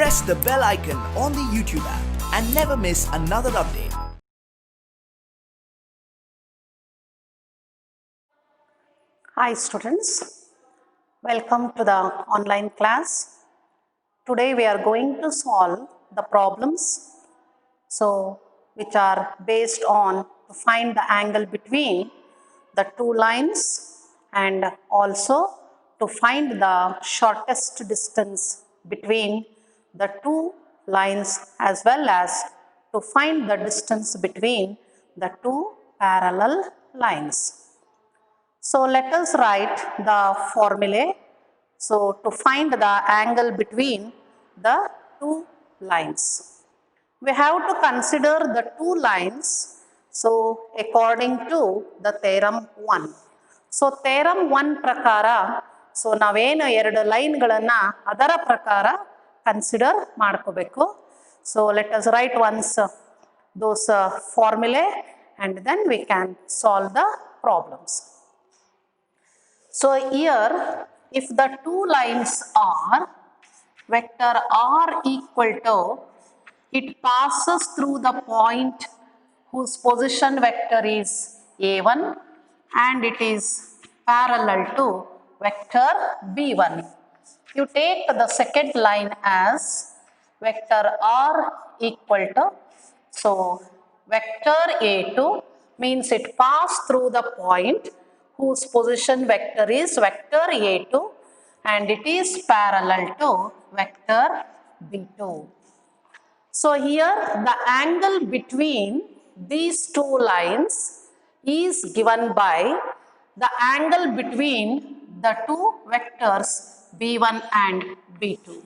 press the bell icon on the YouTube app and never miss another update. Hi students, welcome to the online class. Today we are going to solve the problems which are based on to find the angle between the two lines and also to find the shortest distance between the two lines as well as to find the distance between the two parallel lines. So let us write the formulae. So to find the angle between the two lines, we have to consider the two lines. So according to the theorem 1. So theorem 1 prakara, so navenu eradu line galanna adara prakara consider madkobeku. So let us write once those formulae and then we can solve the problems. So here, if the two lines are vector r equal to, it passes through the point whose position vector is a1 and it is parallel to vector b1. You take the second line as vector r equal to, so vector a2 means it passed through the point whose position vector is vector a2 and it is parallel to vector b2. So here the angle between these two lines is given by the angle between the two vectors b1 and b2.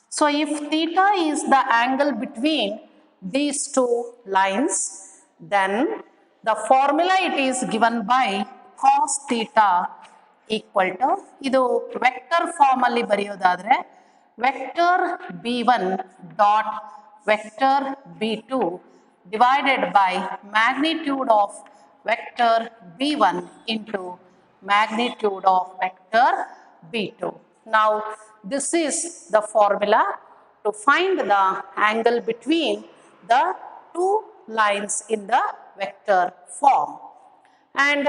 So if theta is the angle between these two lines, then the formula it is given by cos theta equal to, idu vector form alli bariyodadre vector b1 dot vector b2 divided by magnitude of vector b1 into magnitude of vector b2. Now this is the formula to find the angle between the two lines in the vector form. And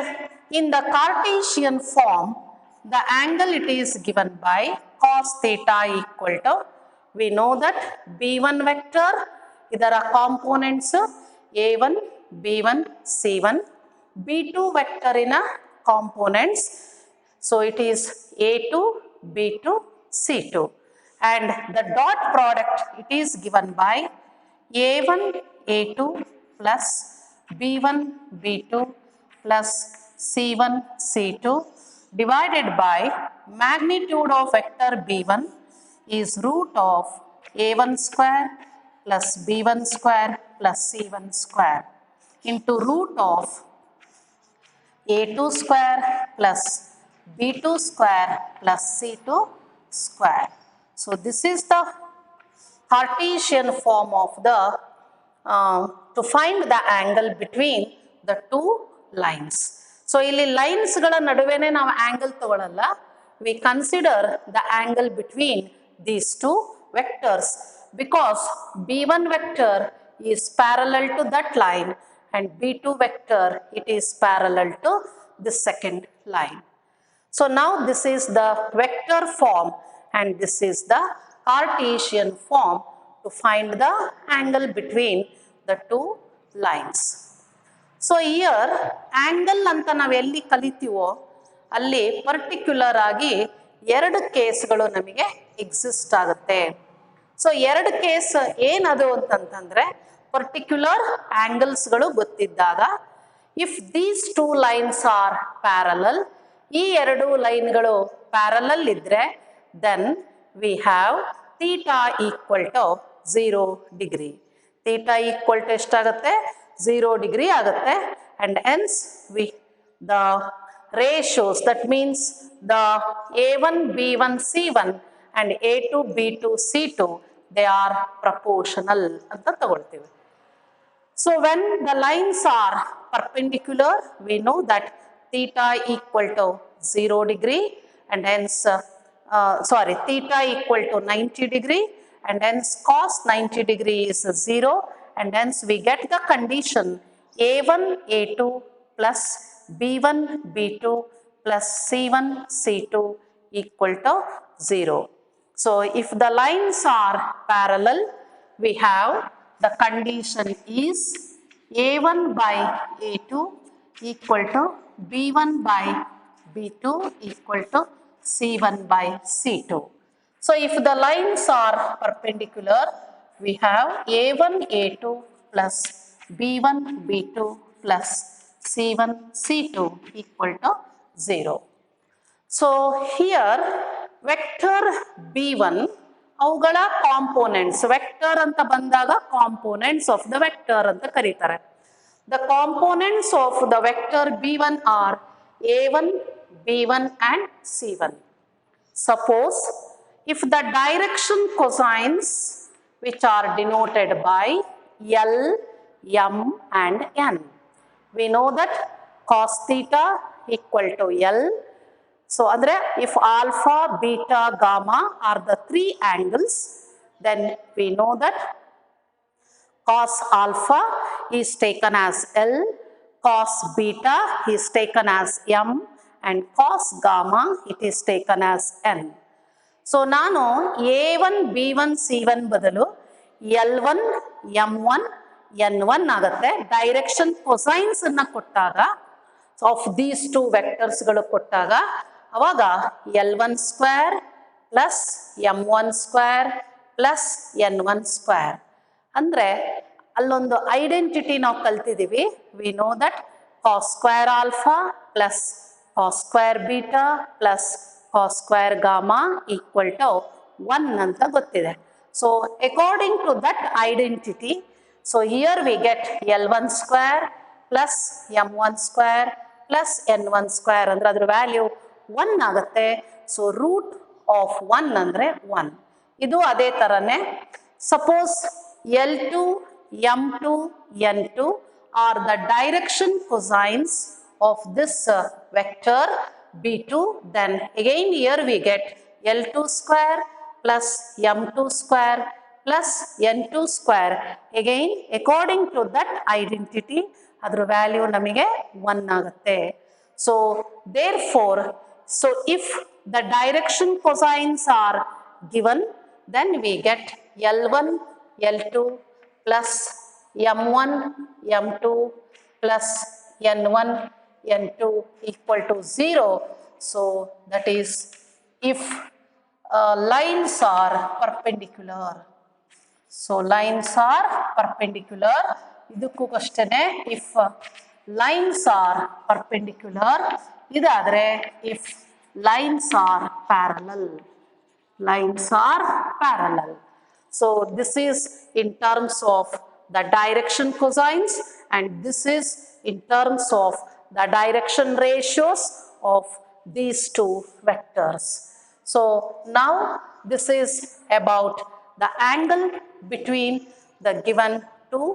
in the Cartesian form, the angle it is given by cos theta equal to, we know that b1 vector, idara components a1, b1, c1, b2 vector in a components, so it is a2, b2, c2, and the dot product it is given by a1, a2 plus b1, b2 plus c1, c2 divided by magnitude of vector b1 is root of a1 square plus b1 square plus c1 square into root of a2 square plus b2 square plus c2 square. So this is the Cartesian form of the to find the angle between the two lines. So ಇಲ್ಲಿ lines ಗಳ ನಡುವೆನೇ ನಾವು angle ತಗೊಳ್ಳಲ್ಲ, we consider the angle between these two vectors because b1 vector is parallel to that line and b2 vector it is parallel to the second line. So now this is the vector form and this is the Cartesian form to find the angle between the two lines. So here angle anta ನಾವು ಎಲ್ಲಿ ಕಲಿತೀವೋ ಅಲ್ಲಿ particular ಆಗಿ ಎರಡು ಕೇಸ್ಗಳು ನಮಗೆ exist ಆಗುತ್ತೆ. So ಎರಡು case ಏನದು ಅಂತಂತಂದ್ರೆ ಪರ್ಟಿಕ್ಯುಲರ್ ಆಂಗಲ್ಸ್ಗಳು ಗೊತ್ತಿದ್ದಾಗ, if these two lines are parallel, ಈ ಎರಡು ಲೈನ್ಗಳು ಪ್ಯಾರಲಲ್ ಇದ್ರೆ then we have theta equal to 0 degree. Theta equal to ಎಷ್ಟಾಗುತ್ತೆ? 0 ಡಿಗ್ರಿ ಆಗುತ್ತೆ. And hence the ratios, that means the a1 b1 c1 and a2 b2 c2, they are proportional anta tagolteve. So when the lines are perpendicular, we know that theta equal to 0 degree and hence theta equal to 90 degree and hence cos 90 degree is 0, and hence we get the condition a1 a2 plus b1 b2 plus c1 c2 equal to 0. So if the lines are parallel, we have the condition is a1 by a2 equal to b1 by b2 equal to c1 by c2. So if the lines are perpendicular, we have a1 a2 plus b1 b2 plus c1 c2 equal to 0. So here vector b1 ಅವುಗಳ components vector ಅಂತ ಬಂದಾಗ components of the vector ಅಂತ ಕರೀತಾರೆ. The components of the vector b1 are a1, b1 and c1. Suppose if the direction cosines which are denoted by L, M and N, we know that cos theta equal to L. So, if alpha, beta, gamma are the three angles, then we know that cos alpha is taken as L, cos beta is taken as M, and cos gamma it is taken as N. So, ನಾನು A1, B1, C1 ಬದಲು L1, M1, N1 ಆಗುತ್ತೆ. Direction cosines ಅನ್ನ ಕೊಟ್ಟಾಗ of these to ವೆಕ್ಟರ್ಸ್ಗಳು ಕೊಟ್ಟಾಗ ಅವಾಗ L1 square plus M1 square plus N1 square ಅಂದರೆ ಅಲ್ಲೊಂದು identity ನಾವು ಕಲ್ತಿದ್ದೀವಿ. We know that cos square alpha plus cos square beta plus cos square gamma equal to 1 ಅಂತ ಗೊತ್ತಿದೆ. So according to that identity, so here we get L1 square plus M1 square plus N1 square ಅಂದರೆ ಅದ್ರ value 1 ಆಗುತ್ತೆ. So root of 1 ಅಂದರೆ 1. ಇದು ಅದೇ ಥರನೇ suppose L2, M2, N2 are the direction cosines of this vector B2, then again here we get L2 square plus M2 square plus N2 square. Again according to that identity, adra value namige 1 ಆಗುತ್ತೆ. So therefore, so if the direction cosines are given, then we get L1, L2 plus M1, M2 plus N1, N2 equal to 0. So that is if lines are perpendicular. So lines are perpendicular. ಇದಕ್ಕೂ ಅಷ್ಟೇನೆ if lines are perpendicular. ಇದಾದರೆ if lines are parallel. Lines are parallel. So this is in terms of the direction cosines, and this is in terms of the direction ratios of these two vectors. So now this is about the angle between the given two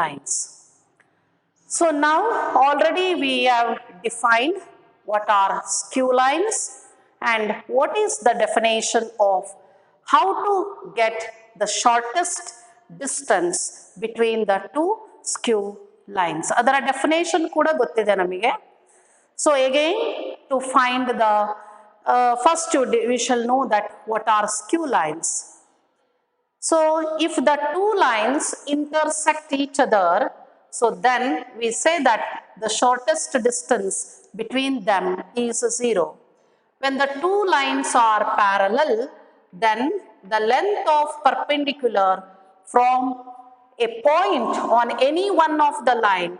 lines. So now already we have defined what are skew lines and what is the definition of how to get the shortest distance between the two skew lines. Adara definition kuda gottide namige. So again, to find the first we shall know that what are skew lines. So if the two lines intersect each other, so then we say that the shortest distance between them is 0. When the two lines are parallel, then the length of perpendicular from a point on any one of the line,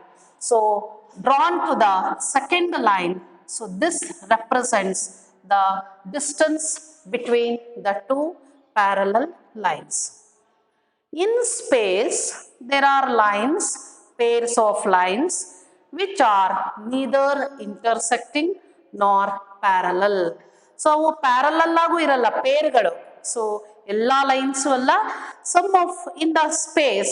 so drawn to the second line, so this represents the distance between the two parallel lines. In space, there are lines, pairs of lines, which are neither intersecting nor parallel. So ಅವು parallel ಆಗು ಇರಲ್ಲ, ಪೇರ್ಗಳು. So ಎಲ್ಲ lines ಅಲ್ಲ, some of in the space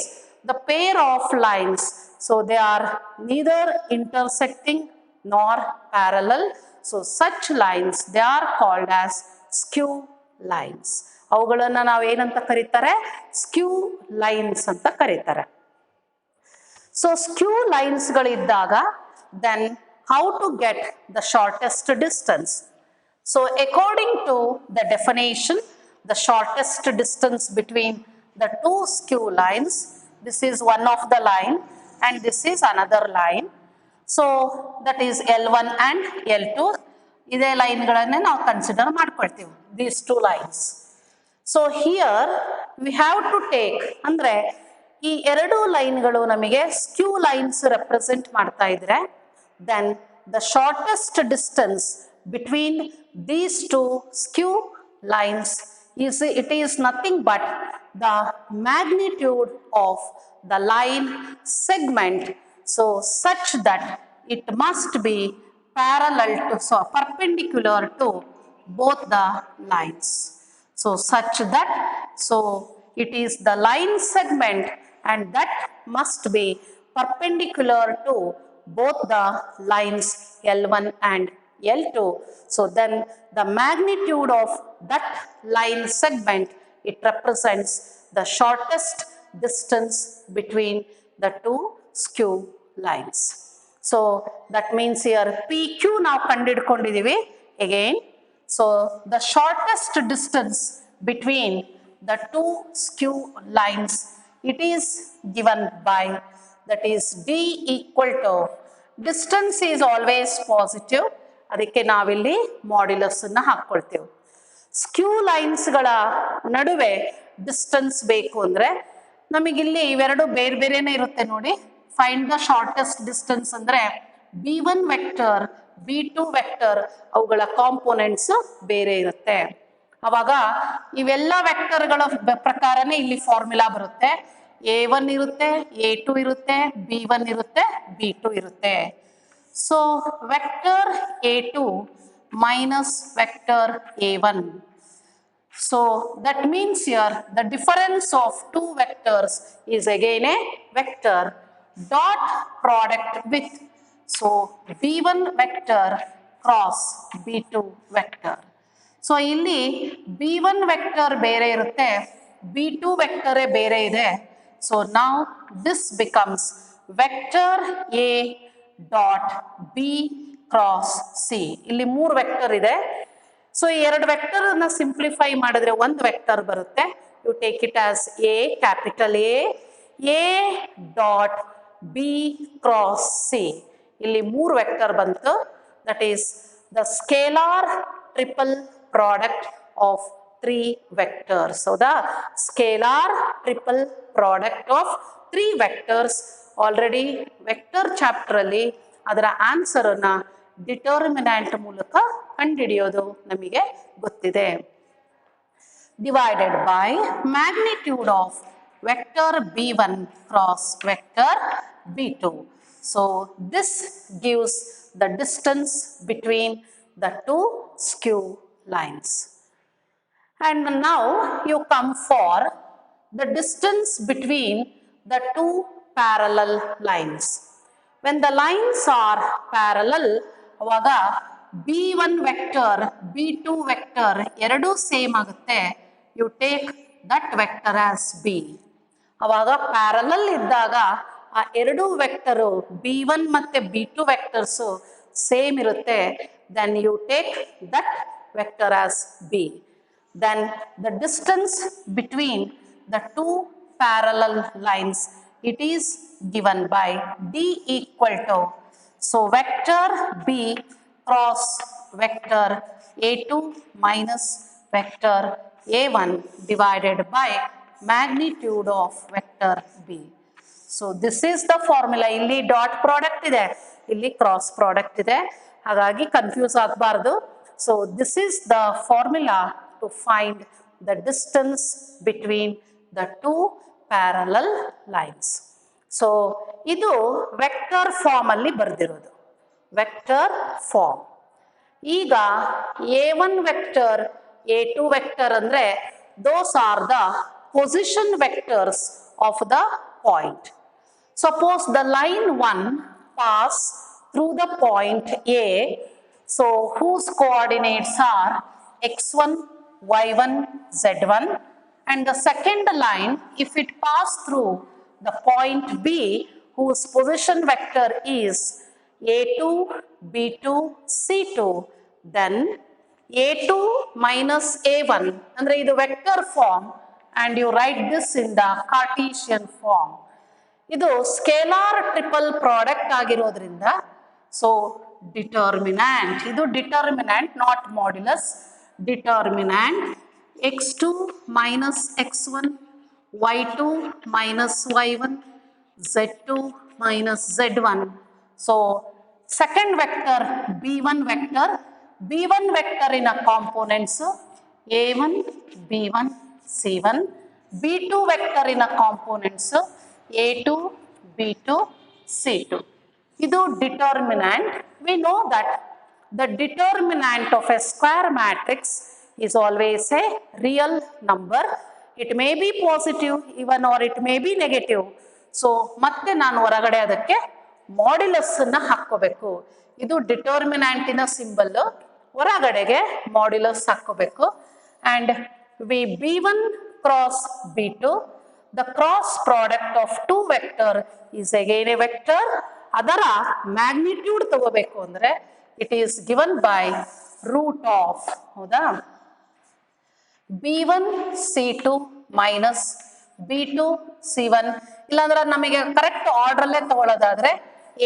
the pair of lines, so they are neither intersecting nor parallel. So such lines they are called as skew lines. ಅವುಗಳನ್ನು ನಾವು ಏನಂತ ಕರೀತಾರೆ, ಸ್ಕ್ಯೂ lines ಅಂತ ಕರೀತಾರೆ. ಸೊ ಸ್ಕ್ಯೂ ಲೈನ್ಸ್ಗಳಿದ್ದಾಗ then how to get the shortest distance? So according to the definition, the shortest distance between the two skew lines, this is one of the line and this is another line. So that is L1 and L2. ಇದೇ ಲೈನ್ಗಳನ್ನೇ ನಾವು consider ಮಾಡ್ಕೊಳ್ತೀವಿ, these two lines. So here we have to take, ಅಂದ್ರೆ ಈ ಎರಡು ಲೈನ್ಗಳು ನಮಗೆ ಸ್ಕ್ಯೂ lines represent ಮಾಡ್ತಾ ಇದ್ರೆ, then the shortest distance between these two skew lines is nothing but the magnitude of the line segment, so such that it must be parallel to, so perpendicular to both the lines. So such that, so it is the line segment and that must be perpendicular to both the lines L1 and L2. So then the magnitude of that line segment, it represents the shortest distance between the two skew lines. So that means here PQ ನಾವು ಕಂಡುಹಿಡ್ಕೊಂಡಿದ್ದೀವಿ again. So the shortest distance between the two skew lines, it is given by, that is D equal to, distance is always positive, ಅದಕ್ಕೆ ನಾವಿಲ್ಲಿ modulus ಅನ್ನು ಹಾಕ್ಕೊಳ್ತೇವೆ. ಸ್ಕ್ಯೂ ಲೈನ್ಸ್ಗಳ ನಡುವೆ distance ಬೇಕು ಅಂದರೆ ನಮಗಿಲ್ಲಿ ಇವೆರಡು ಬೇರೆ ಬೇರೆನೇ ಇರುತ್ತೆ ನೋಡಿ. ಫೈಂಡ್ ದ ಶಾರ್ಟೆಸ್ಟ್ ಡಿಸ್ಟೆನ್ಸ್ ಅಂದರೆ B1 ವೆಕ್ಟರ್ B2 ವೆಕ್ಟರ್ ಅವುಗಳ ಕಾಂಪೋನೆಂಟ್ಸ್ ಬೇರೆ ಇರುತ್ತೆ. ಅವಾಗ ಇವೆಲ್ಲ ವೆಕ್ಟರ್ಗಳ ಪ್ರಕಾರನೇ ಇಲ್ಲಿ ಫಾರ್ಮುಲಾ ಬರುತ್ತೆ. A1 ಇರುತ್ತೆ, A2 ಇರುತ್ತೆ, B1 ಇರುತ್ತೆ, B2 ಇರುತ್ತೆ. So vector A2 minus vector A1. So that means here the difference of two vectors is again a vector dot product with, so B1 vector cross B2 vector. So ಇಲ್ಲಿ B1 vector ಬೇರೆ ಇರುತ್ತೆ, B2 vector ಬೇರೆ ಇದೆ. So now this becomes vector A dot B cross C. ಇಲ್ಲಿ ಮೂರು vector ಇದೆ. So ಈ ಎರಡು ವೆಕ್ಟರ್ ಅನ್ನ ಸಿಂಪ್ಲಿಫೈ ಮಾಡಿದ್ರೆ ಒಂದು ವೆಕ್ಟರ್ ಬರುತ್ತೆ. You take it as A, capital A dot B cross C. ಇಲ್ಲಿ ಮೂರು ವೆಕ್ಟರ್ ಬಂತು. That is the scalar triple product of 3 vectors. So the scalar triple product of 3 vectors, already vector chapter ಅಲ್ಲಿ ಅದರ answer ಅನ್ನ determinant ಮೂಲಕ ಕಂಡುಹಿಡಿಯೋದು ನಮಗೆ ಗೊತ್ತಿದೆ. Divided by magnitude of vector B1 cross vector B2. So this gives the distance between the two skew lines. And now you come for the distance between the two parallel lines. When the lines are parallel, ಅವಾಗ B1 vector, B2 vector ಎರಡೂ same ಆಗುತ್ತೆ. You take that vector as B. ಅವಾಗ parallel ಇದ್ದಾಗ ಆ ಎರಡು vector B1 ಮತ್ತೆ B2 vectors same ಇರುತ್ತೆ. Then you take that vector as B. Then the distance between the two parallel lines, it is given by D equal to, so vector B cross vector A2 minus vector A1 divided by magnitude of vector B. So this is the formula. ಇಲ್ಲಿ dot product ಇದೆ, ಇಲ್ಲಿ cross product ಇದೆ, ಹಾಗಾಗಿ confuse ಆಗಬಾರ್ದು. So this is the formula to find the distance between the two parallel lines. So ಇದು vector form ಅಲ್ಲಿ ಬರೆದಿರೋದು, vector form. ಈಗ A1 vector A2 vector ಅಂದ್ರೆ those are the position vectors of the point. Suppose the line 1 pass through the point A, so whose coordinates are x1, y1, z1, and the second line, if it pass through the point B whose position vector is a2, b2, c2, then a2 minus a1 andre idu vector form, and you write this in the Cartesian form. ಇದು scalar triple product ಆಗಿರೋದ್ರಿಂದ so determinant, ಇದು determinant not modulus. Determinant x2 minus x1, y2 minus y1, z2 minus z1. So second vector b1 vector in a components a1, b1, c1, b2 vector in a components a2, b2, c2. Idu determinant. We know that the determinant of a square matrix is always a real number. It may be positive even or it may be negative. So ಮತ್ತೆ ನಾನು ಹೊರಗಡೆ ಅದಕ್ಕೆ modulus ಅನ್ನು ಹಾಕೋಬೇಕು. ಇದು ಡಿಟರ್ಮಿನೆಂಟಿನ symbol, ಹೊರಗಡೆಗೆ modulus ಹಾಕೋಬೇಕು. and we b1 cross b2, the cross product of two vector is again a vector. ಅದರ magnitude ತಗೋಬೇಕು ಅಂದ್ರೆ it is given by root of, ಹೌದಾ, b1 c2 minus b2 c1. ಇಲ್ಲಾಂದ್ರೆ ನಮಗೆ ಕರೆಕ್ಟ್ ಆರ್ಡರ್ ಅಲ್ಲೇ ತಗೊಳ್ಳೋದಾದ್ರೆ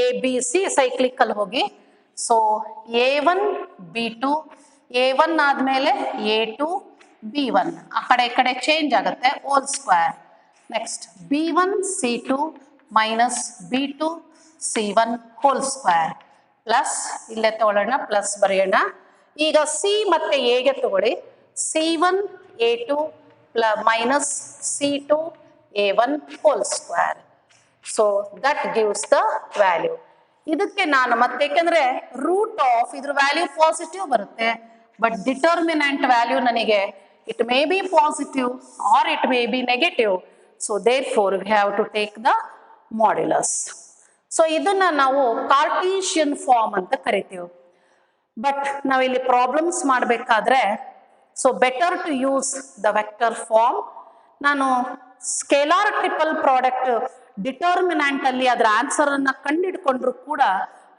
A B C cyclic ಅಲ್ಲಿ ಹೋಗಿ, so a1 b2, a1 ಆದ್ಮೇಲೆ a2 b1, ಆ ಕಡೆ ಈ ಕಡೆ ಚೇಂಜ್ ಆಗುತ್ತೆ, whole square. Next b1 c2 minus b2 c1 whole square plus, ಇಲ್ಲೇ ತಗೊಳ್ಳೋಣ ಪ್ಲಸ್ ಬರೆಯೋಣ. ಈಗ ಸಿ ಮತ್ತೆ ಎಗೆ ತಗೊಳ್ಳಿ, c1 a2 minus c2 a1 whole square. So that gives the value. ಇದಕ್ಕೆ ನಾನು ಮತ್ತೆ, ಯಾಕೆಂದ್ರೆ ರೂಟ್ ಆಫ್ ಇದ್ರ ವ್ಯಾಲ್ಯೂ ಪಾಸಿಟಿವ್ ಬರುತ್ತೆ, ಬಟ್ ಡಿಟರ್ಮಿನೆಂಟ್ ವ್ಯಾಲ್ಯೂ ನನಗೆ it may be positive or it may be negative. So therefore we have to take the modulus. So ಇದನ್ನ ನಾವು ಕಾರ್ಟೀಷಿಯನ್ form ಅಂತ ಕರಿತೀವಿ. ಬಟ್ ನಾವಿಲ್ಲಿ ಪ್ರಾಬ್ಲಮ್ಸ್ ಮಾಡಬೇಕಾದ್ರೆ so better to use the vector form. ನಾನು scalar triple product determinant ಅಲ್ಲಿ ಅದರ answer ಅನ್ನ ಕಂಡಿಡ್ಕೊಂಡ್ರು ಕೂಡ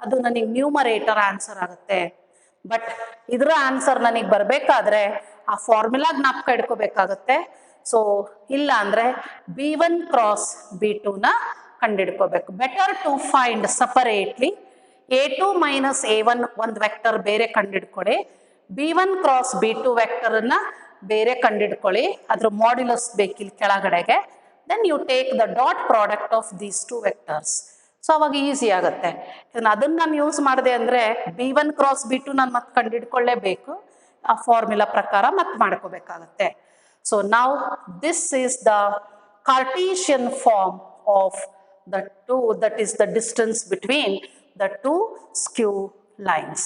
ಅದು ನನಗೆ ನ್ಯೂಮರೇಟರ್ ಆನ್ಸರ್ ಆಗುತ್ತೆ. ಬಟ್ ಇದರ ಆನ್ಸರ್ ನನಗೆ ಬರಬೇಕಾದ್ರೆ ಆ ಫಾರ್ಮುಲಾ ಜ್ಞಾಪಕ ಇಟ್ಕೋಬೇಕಾಗತ್ತೆ. ಸೊ ಇಲ್ಲ ಅಂದ್ರೆ b1 ಕ್ರಾಸ್ b2 ನ ಕಂಡಿಡ್ಕೋಬೇಕು. Better to find separately a2 minus a1 ಒಂದು ವೆಕ್ಟರ್ ಬೇರೆ ಕಂಡಿಡ್ಕೊಳ್ಳಿ, b1 ಕ್ರಾಸ್ b2 ವೆಕ್ಟರ್ ಅನ್ನ ಬೇರೆ ಕಂಡಿಡ್ಕೊಳ್ಳಿ, ಅದ್ರ ಮಾಡ್ಯುಲಸ್ ಬೇಕಿಲ್ಲ ಕೆಳಗಡೆಗೆ. Then you take the dot product of these two vectors. So ಅವಾಗ ಈಸಿ ಆಗುತ್ತೆ. ಅದನ್ನ ನಾನು ಯೂಸ್ ಮಾಡಿದೆ ಅಂದ್ರೆ b1 ಕ್ರಾಸ್ b2 ನಾನು ಮತ್ತೆ ಕಂಡಿಡ್ಕೊಳ್ಳೇಬೇಕು, ಆ ಫಾರ್ಮುಲಾ ಪ್ರಕಾರ ಮತ್ತೆ ಮಾಡ್ಕೋಬೇಕಾಗತ್ತೆ. So now this is the Cartesian form of the two, that is the distance between the two skew lines.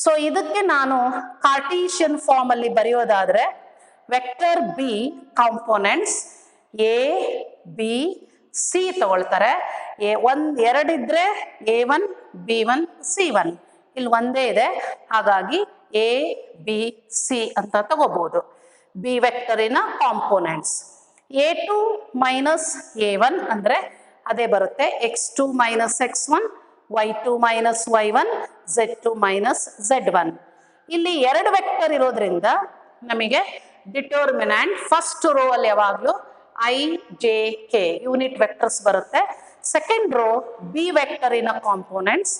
So ಇದಕ್ಕೆ ನಾನು ಕಾರ್ಟೀಷಿಯನ್ ಫಾರ್ಮ್ ಅಲ್ಲಿ ಬರೆಯೋದಾದ್ರೆ vector B components A B C ತಗೊಳ್ತಾರೆ. ಎರಡಿದ್ರೆ a1 b1 c1, ಇಲ್ಲಿ ಒಂದೇ ಇದೆ, ಹಾಗಾಗಿ ಎ ಬಿ ಸಿ ಅಂತ ತಗೋಬಹುದು. ಬಿ ವೆಕ್ಟರಿನ ಕಾಂಪೋನೆಂಟ್ಸ್ a2 ಮೈನಸ್ a1 ಅಂದ್ರೆ ಅದೇ ಬರುತ್ತೆ x2 minus x1, y2 minus y1, z2 minus z1. ಇಲ್ಲಿ ಎರಡು ವೆಕ್ಟರ್ ಇರೋದ್ರಿಂದ ನಮಗೆ ಡಿಟರ್ಮಿನೆಂಟ್ ಫಸ್ಟ್ ರೋ ಅಲ್ಲಿ ಯಾವಾಗಲೂ i j k unit vectors ಬರುತ್ತೆ. ಸೆಕೆಂಡ್ ರೋ ಬಿ ವೆಕ್ಟರಿನ ಕಾಂಪೋನೆಂಟ್ಸ್,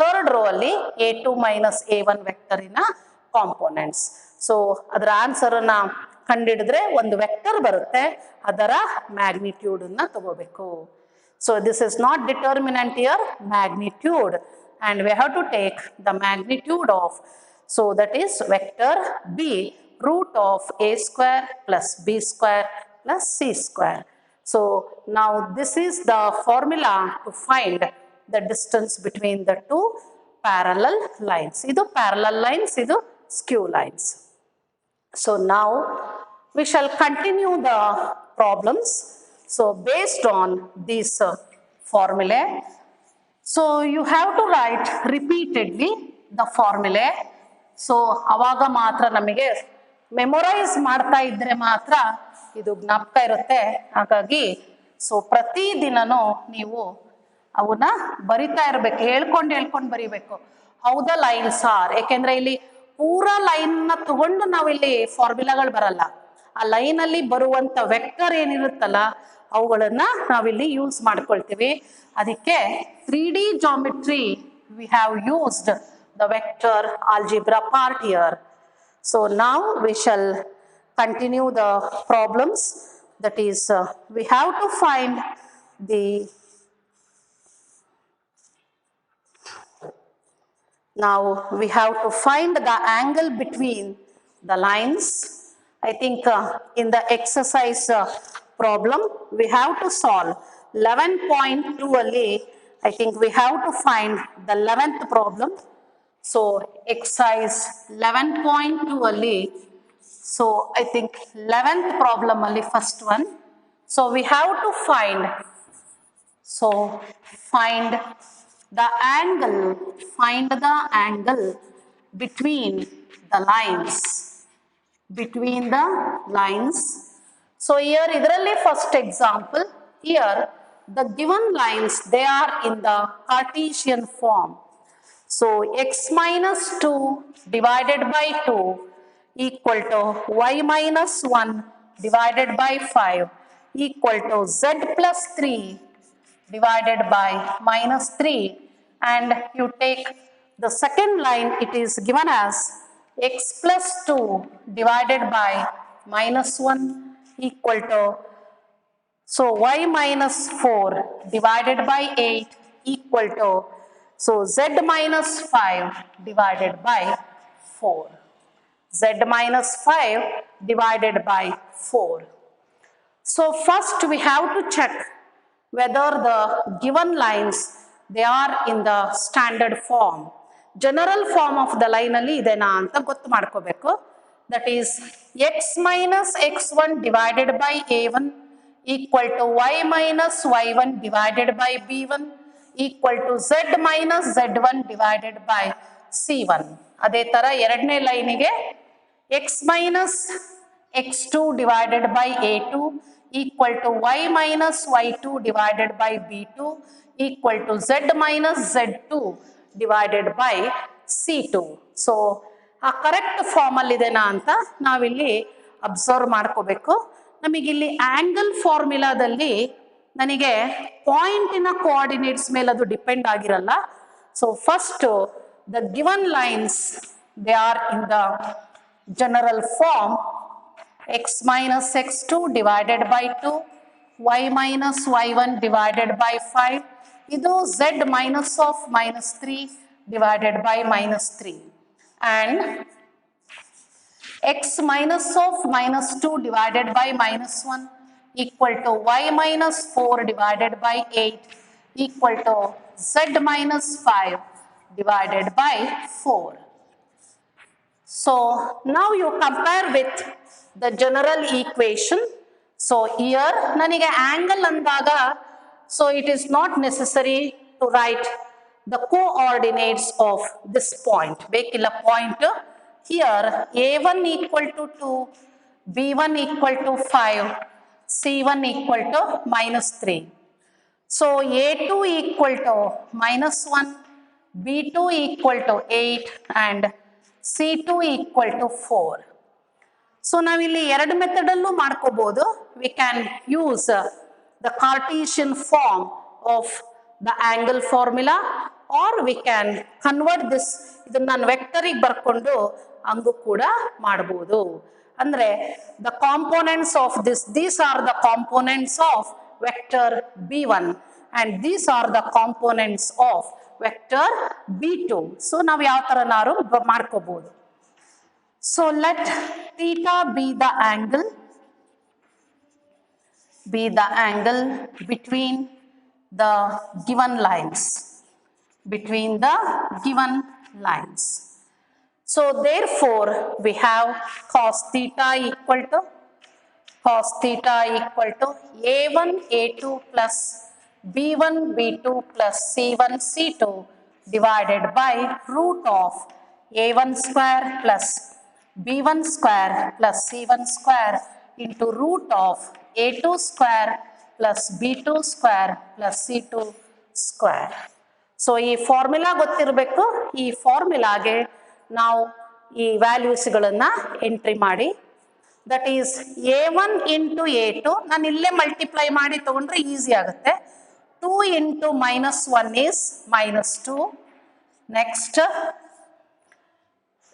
ಥರ್ಡ್ ರೋ ಅಲ್ಲಿ a2 ಮೈನಸ್ a1 ವೆಕ್ಟರಿನ ಕಾಂಪೋನೆಂಟ್ಸ್. ಸೊ ಅದರ ಆನ್ಸರ್ ಅನ್ನ ಕಂಡಿಡಿದ್ರೆ ಒಂದು ವೆಕ್ಟರ್ ಬರುತ್ತೆ, ಅದರ ಮ್ಯಾಗ್ನಿಟ್ಯೂಡ್ ಅನ್ನ ತಗೋಬೇಕು. So this is not determinant here, magnitude, and we have to take the magnitude of, so that is vector b root of a square plus b square plus c square. So now this is the formula to find the distance between the two parallel lines. Idu parallel lines, idu skew lines. So now we shall continue the problems. So based on these formulae, so you have to write repeatedly the formulae. So ಅವಾಗ ಮಾತ್ರ ನಮಗೆ memorise ಮಾಡ್ತಾ ಇದ್ರೆ ಮಾತ್ರ ಇದು ಜ್ಞಾಪಕ ಇರುತ್ತೆ. ಹಾಗಾಗಿ ಸೊ ಪ್ರತಿದಿನನೂ ನೀವು ಅವನ್ನ ಬರಿತಾ ಇರಬೇಕು, ಹೇಳ್ಕೊಂಡು ಬರಿಬೇಕು. ಹೌ ದ ಲೈನ್ಸ್ ಆರ್, ಯಾಕೆಂದ್ರೆ ಇಲ್ಲಿ ಪೂರಾ ಲೈನ್ನ ತಗೊಂಡು ನಾವಿಲ್ಲಿ ಫಾರ್ಮುಲಾಗಳು ಬರಲ್ಲ. ಆ ಲೈನಲ್ಲಿ ಬರುವಂತ ವೆಕ್ಟರ್ ಏನಿರುತ್ತಲ್ಲ ಅವುಗಳನ್ನ ನಾವಿಲ್ಲಿ ಯೂಸ್ ಮಾಡ್ಕೊಳ್ತೀವಿ. ಅದಕ್ಕೆ 3D geometry we have used the vector algebra part here. So now we shall continue the problems. That is, we have to find the now we have to find the angle between the lines. I think in the exercise problem we have to solve 11.2 ಅಲ್ಲಿ I think we have to find the 11th problem. So exercise 11.2 ಅಲ್ಲಿ, so I think 11th problem ಅಲ್ಲಿ first one. So we have to find the angle between the lines. So here idralli first example, here the given lines, they are in the Cartesian form. So x minus 2 divided by 2 equal to y minus 1 divided by 5 equal to z plus 3 divided by minus 3, and you take the second line, it is given as x plus 2 divided by minus 1 equal to, so y minus 4 divided by 8 equal to, so z minus 5 divided by 4. Z minus 5 divided by 4. So first we have to check whether the given lines, they are in the standard form. General form of the line alli idena anta gottu madkobeku. That is x minus x1 divided by a1 equal to y minus y1 divided by b1 equal to z minus z1 divided by c1. ಅದೇ ತರ ಎರಡನೇ ಲೈನಿಗೆ x minus x2 divided by a2 equal to y minus y2 divided by b2 equal to z minus z2 divided by c2. So ಆ correct form ಅಲ್ಲಿ ಇದೆನಾ ಅಂತ ನಾವಿಲ್ಲಿ observe ಮಾಡ್ಕೋಬೇಕು. ನಮಗಿಲ್ಲಿ ಆಂಗಲ್ ಫಾರ್ಮುಲಾದಲ್ಲಿ ನನಗೆ ಪಾಯಿಂಟಿನ ಕೋಆರ್ಡಿನೇಟ್ಸ್ ಮೇಲೆ ಅದು ಡಿಪೆಂಡ್ ಆಗಿರಲ್ಲ. So first the given lines, they are in the general form x minus x2 divided by 2, y minus y1 divided by 5, idu z minus of minus 3 divided by minus 3, and x minus of minus 2 divided by minus 1 equal to y minus 4 divided by 8 equal to z minus 5 divided by 4. So now you compare with the general equation. So here nanige angle andaga, so it is not necessary to write the coordinates of this point. Bekilla point here a1 equal to 2, b1 equal to 5, c1 equal to minus 3. So a2 equal to minus 1, b2 equal to 8, and c2 equal to 4. So ನಾವಿಲ್ಲಿ ಎರಡು method ಅಲ್ಲೂ ಮಾಡ್ಕೋಬಹುದು. We can use the Cartesian form of the angle formula, or we can convert this, ಇದನ್ನ ನಾನು ವೆಕ್ಟರಿಗೆ ಬರ್ಕೊಂಡು ಹಂಗೂ ಕೂಡ ಮಾಡಬಹುದು. ಅಂದ್ರೆ the components of this, these are the components of vector b1 and these are the components of vector b2. So ನಾವು ಯಾವ ತರನಾರು ಮಾಡ್ಕೋಬಹುದು. So let theta be the angle between the given lines. So therefore we have cos theta equal to a1 a2 plus b1 b2 plus c1 c2 divided by root of a1 square plus b1 square plus c1 square into root of a2 square plus b2 square plus c2 square. So ಈ formula ಗೊತ್ತಿರಬೇಕು. ಈ ಫಾರ್ಮುಲಾಗೆ ನಾವು ಈ ವ್ಯಾಲ್ಯೂಸ್ಗಳನ್ನು entry ಮಾಡಿ. That is a1 into a2 ನಾನು ಇಲ್ಲೇ multiply ಮಾಡಿ ತಗೊಂಡ್ರೆ ಈಸಿ ಆಗುತ್ತೆ. 2 into -1 is -2. Next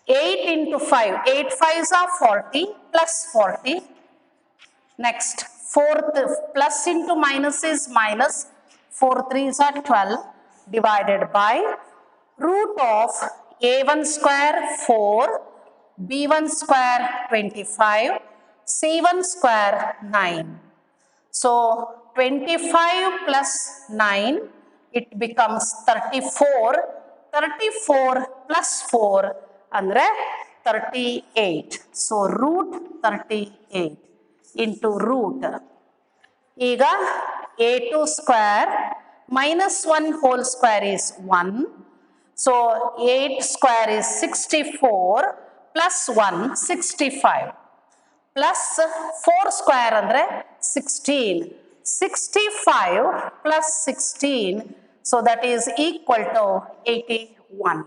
8 into 5, 8 5s are 40 plus 40. Next, fourth plus into minus is minus, 4 3s are 12 divided by root of a1 square 4, b1 square 25, c1 square 9. So 25 plus 9, it becomes 34, 34 plus 4 ಅಂದರೆ 38. So root 38 into root. ಈಗ a2 square -1 whole square is 1. So 8 square is 64 plus 1 65 plus 4 square ಅಂದರೆ 16. 65 plus 16, so that is equal to 81.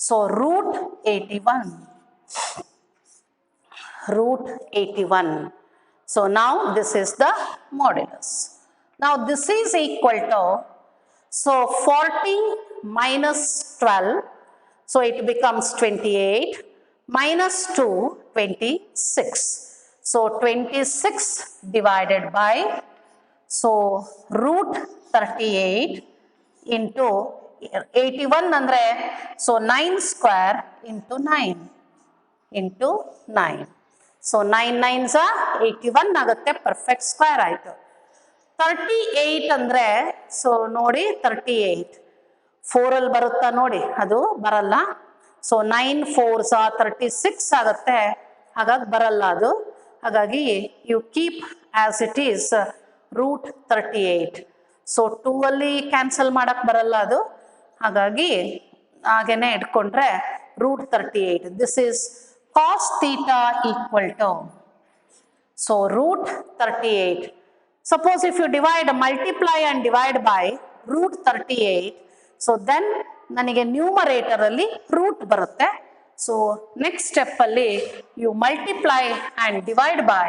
So root 81. Root 81. So now this is the modulus. Now this is equal to, so 40 minus 12, so it becomes 28, minus 2, 26. So 26 divided by, so root 38 into 81 ಅಂದರೆ so 9 square into 9. So 9 9s 81 ಆಗುತ್ತೆ, perfect square ಆಯಿತು. 38 ಅಂದರೆ so ನೋಡಿ 38 4ಅಲ್ಲಿ ಬರುತ್ತಾ ನೋಡಿ, ಅದು ಬರಲ್ಲ. So 9 4s 36 ಆಗುತ್ತೆ, ಹಾಗಾಗಿ ಬರಲ್ಲ ಅದು. ಹಾಗಾಗಿ you keep as it is root 38. So 2 ಅಲ್ಲಿ ಕ್ಯಾನ್ಸಲ್ ಮಾಡಕ್ಕೆ ಬರಲ್ಲ ಅದು, ಹಾಗಾಗಿ ಹಾಗೇನೆ ಇಟ್ಕೊಂಡ್ರೆ root 38. This is cos theta equal to, so root 38. Suppose if you divide, multiply and divide by root 38, so then ನನಗೆ ನ್ಯೂಮರೇಟರಲ್ಲಿ ರೂಟ್ ಬರುತ್ತೆ. ಸೊ ನೆಕ್ಸ್ಟ್ ಸ್ಟೆಪ್ಪಲ್ಲಿ you multiply and divide by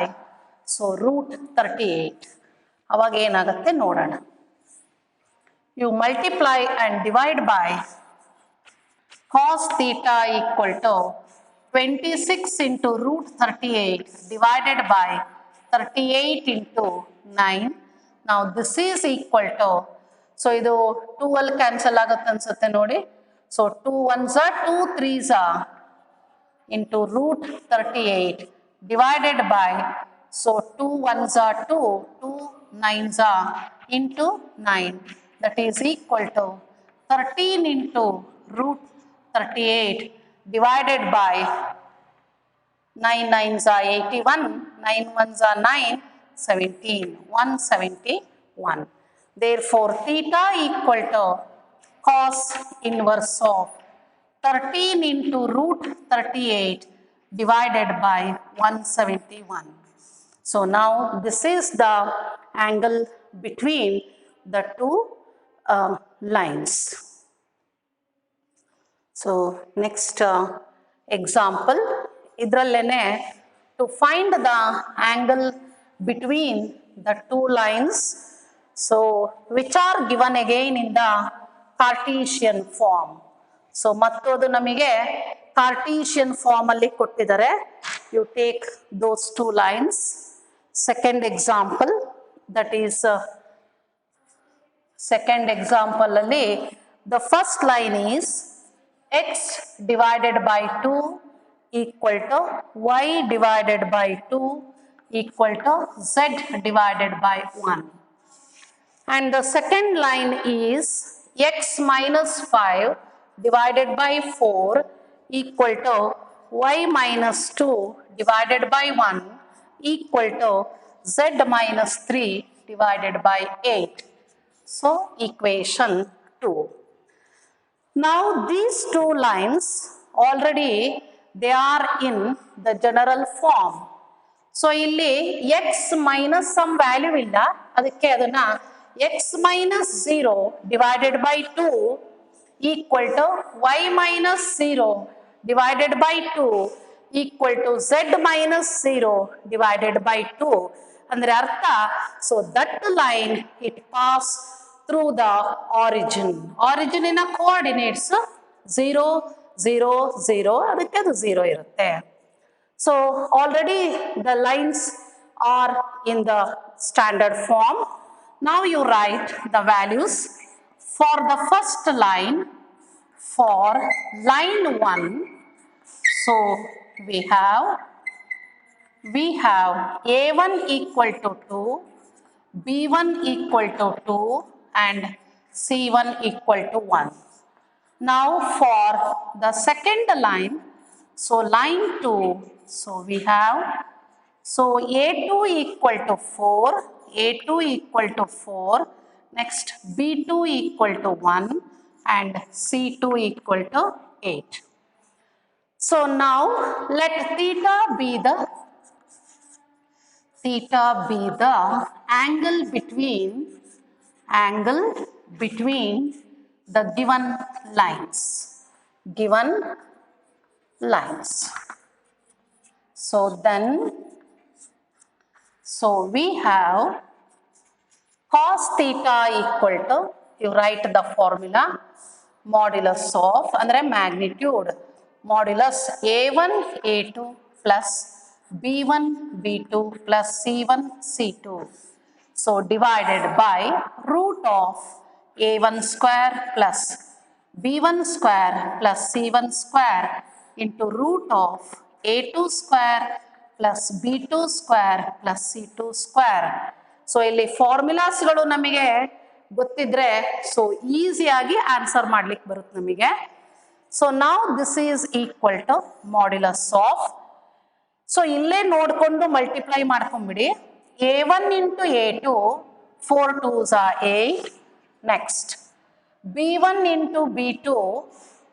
so root 38. ಅವಾಗ ಏನಾಗುತ್ತೆ ನೋಡೋಣ. You multiply and divide by cos theta equal to 26 into root 38 divided by 38 into 9. Now this is equal to, so idu 2 all cancel agutte ansutte nodi. So 2 1s are 2 3s are into root 38 divided by, so 2 1s are 2, 2 9s are into 9. That is equal to 13 into root 38 divided by 9 9s are 81, 9 1s are 9, 17, 171. Therefore, theta equal to cos inverse of 13 into root 38 divided by 171. So now this is the angle between the two lines. So next example, idrallene to find the angle between the two lines, so which are given again in the Cartesian form. So mattodu namige Cartesian form alli kottidare, you take those two lines. Second example, that is second example alli the first line is x divided by 2 equal to y divided by 2 equal to z divided by 1. And the second line is x minus 5 divided by 4 equal to y minus 2 divided by 1 equal to z minus 3 divided by 8. So equation 2. Now these two lines already they are in the general form. So ಇಲ್ಲಿ X minus some value ಇಲ್ಲ, ಅದಕ್ಕೆ ಅದನ್ನ X minus 0 divided by 2 equal to Y minus 0 divided by 2 equal to Z minus 0 divided by 2 ಅಂದ್ರೆ ಅರ್ಥ. So that line it pass through the ಆರಿಜಿನಿನ coordinates 0 0 0, ಅದಕ್ಕೆ ಅದು 0 ಇರುತ್ತೆ. So already the lines are in the standard form. Now you write the values for the first line. For line 1, so we have a1 equal to 2, b1 equal to 2 and c1 equal to 1. Now for the second line, so line 2, so we have, so a2 equal to 4, a2 equal to 4, next b2 equal to 1 and c2 equal to 8. So now let theta be the angle between the given lines. So then, so we have cos theta equal to, you write the formula, modulus of, andre magnitude, modulus a1 a2 plus b1 b2 plus c1 c2. So divided by root of a1 square plus b1 square plus c1 square into root of a2 square plus b2 square plus c2 square. So ಇಲ್ಲಿ ಫಾರ್ಮುಲಾಸ್ಗಳು ನಮಗೆ ಗೊತ್ತಿದ್ರೆ so ಈಸಿಯಾಗಿ answer ಮಾಡ್ಲಿಕ್ಕೆ ಬರುತ್ತೆ ನಮಗೆ. So ನಾವು this is equal to modulus of, so ಇಲ್ಲೇ ನೋಡಿಕೊಂಡು ಮಲ್ಟಿಪ್ಲೈ ಮಾಡ್ಕೊಂಡ್ಬಿಡಿ. a1 into a2, 4 2s are 8. Next b1 into b2,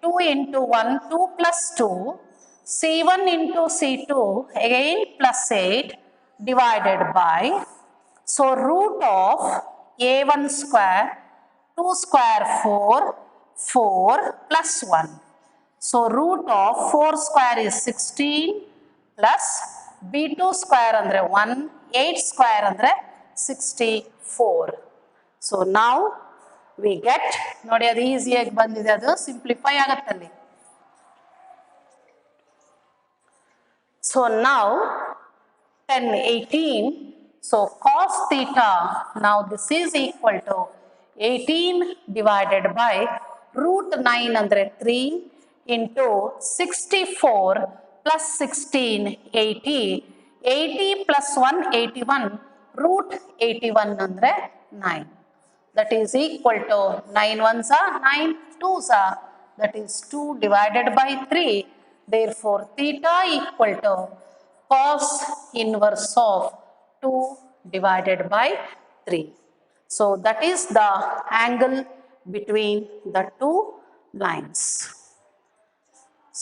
2 into 1, 2 plus 2, c1 into c2 again plus 8 divided by, so root of a1 square, 2 square 4, 4 plus 1. So root of 4 square is 16 plus b2 square andre 1, 8 square andre 64. So now we get, ನೋಡಿ ಅದು ಈಸಿಯಾಗಿ ಬಂದಿದೆ, ಅದು simplify ಆಗತ್ತಲ್ಲಿ. So now 10 18, so cos theta, now this is equal to 18 divided by root 9 andre 3 into 64 plus 16 80, 80 plus 1 81, root 81 andre 9. That is equal to 9 ones are 9 2s are, that is 2 divided by 3. Therefore theta equal to cos inverse of 2 divided by 3. So that is the angle between the two lines.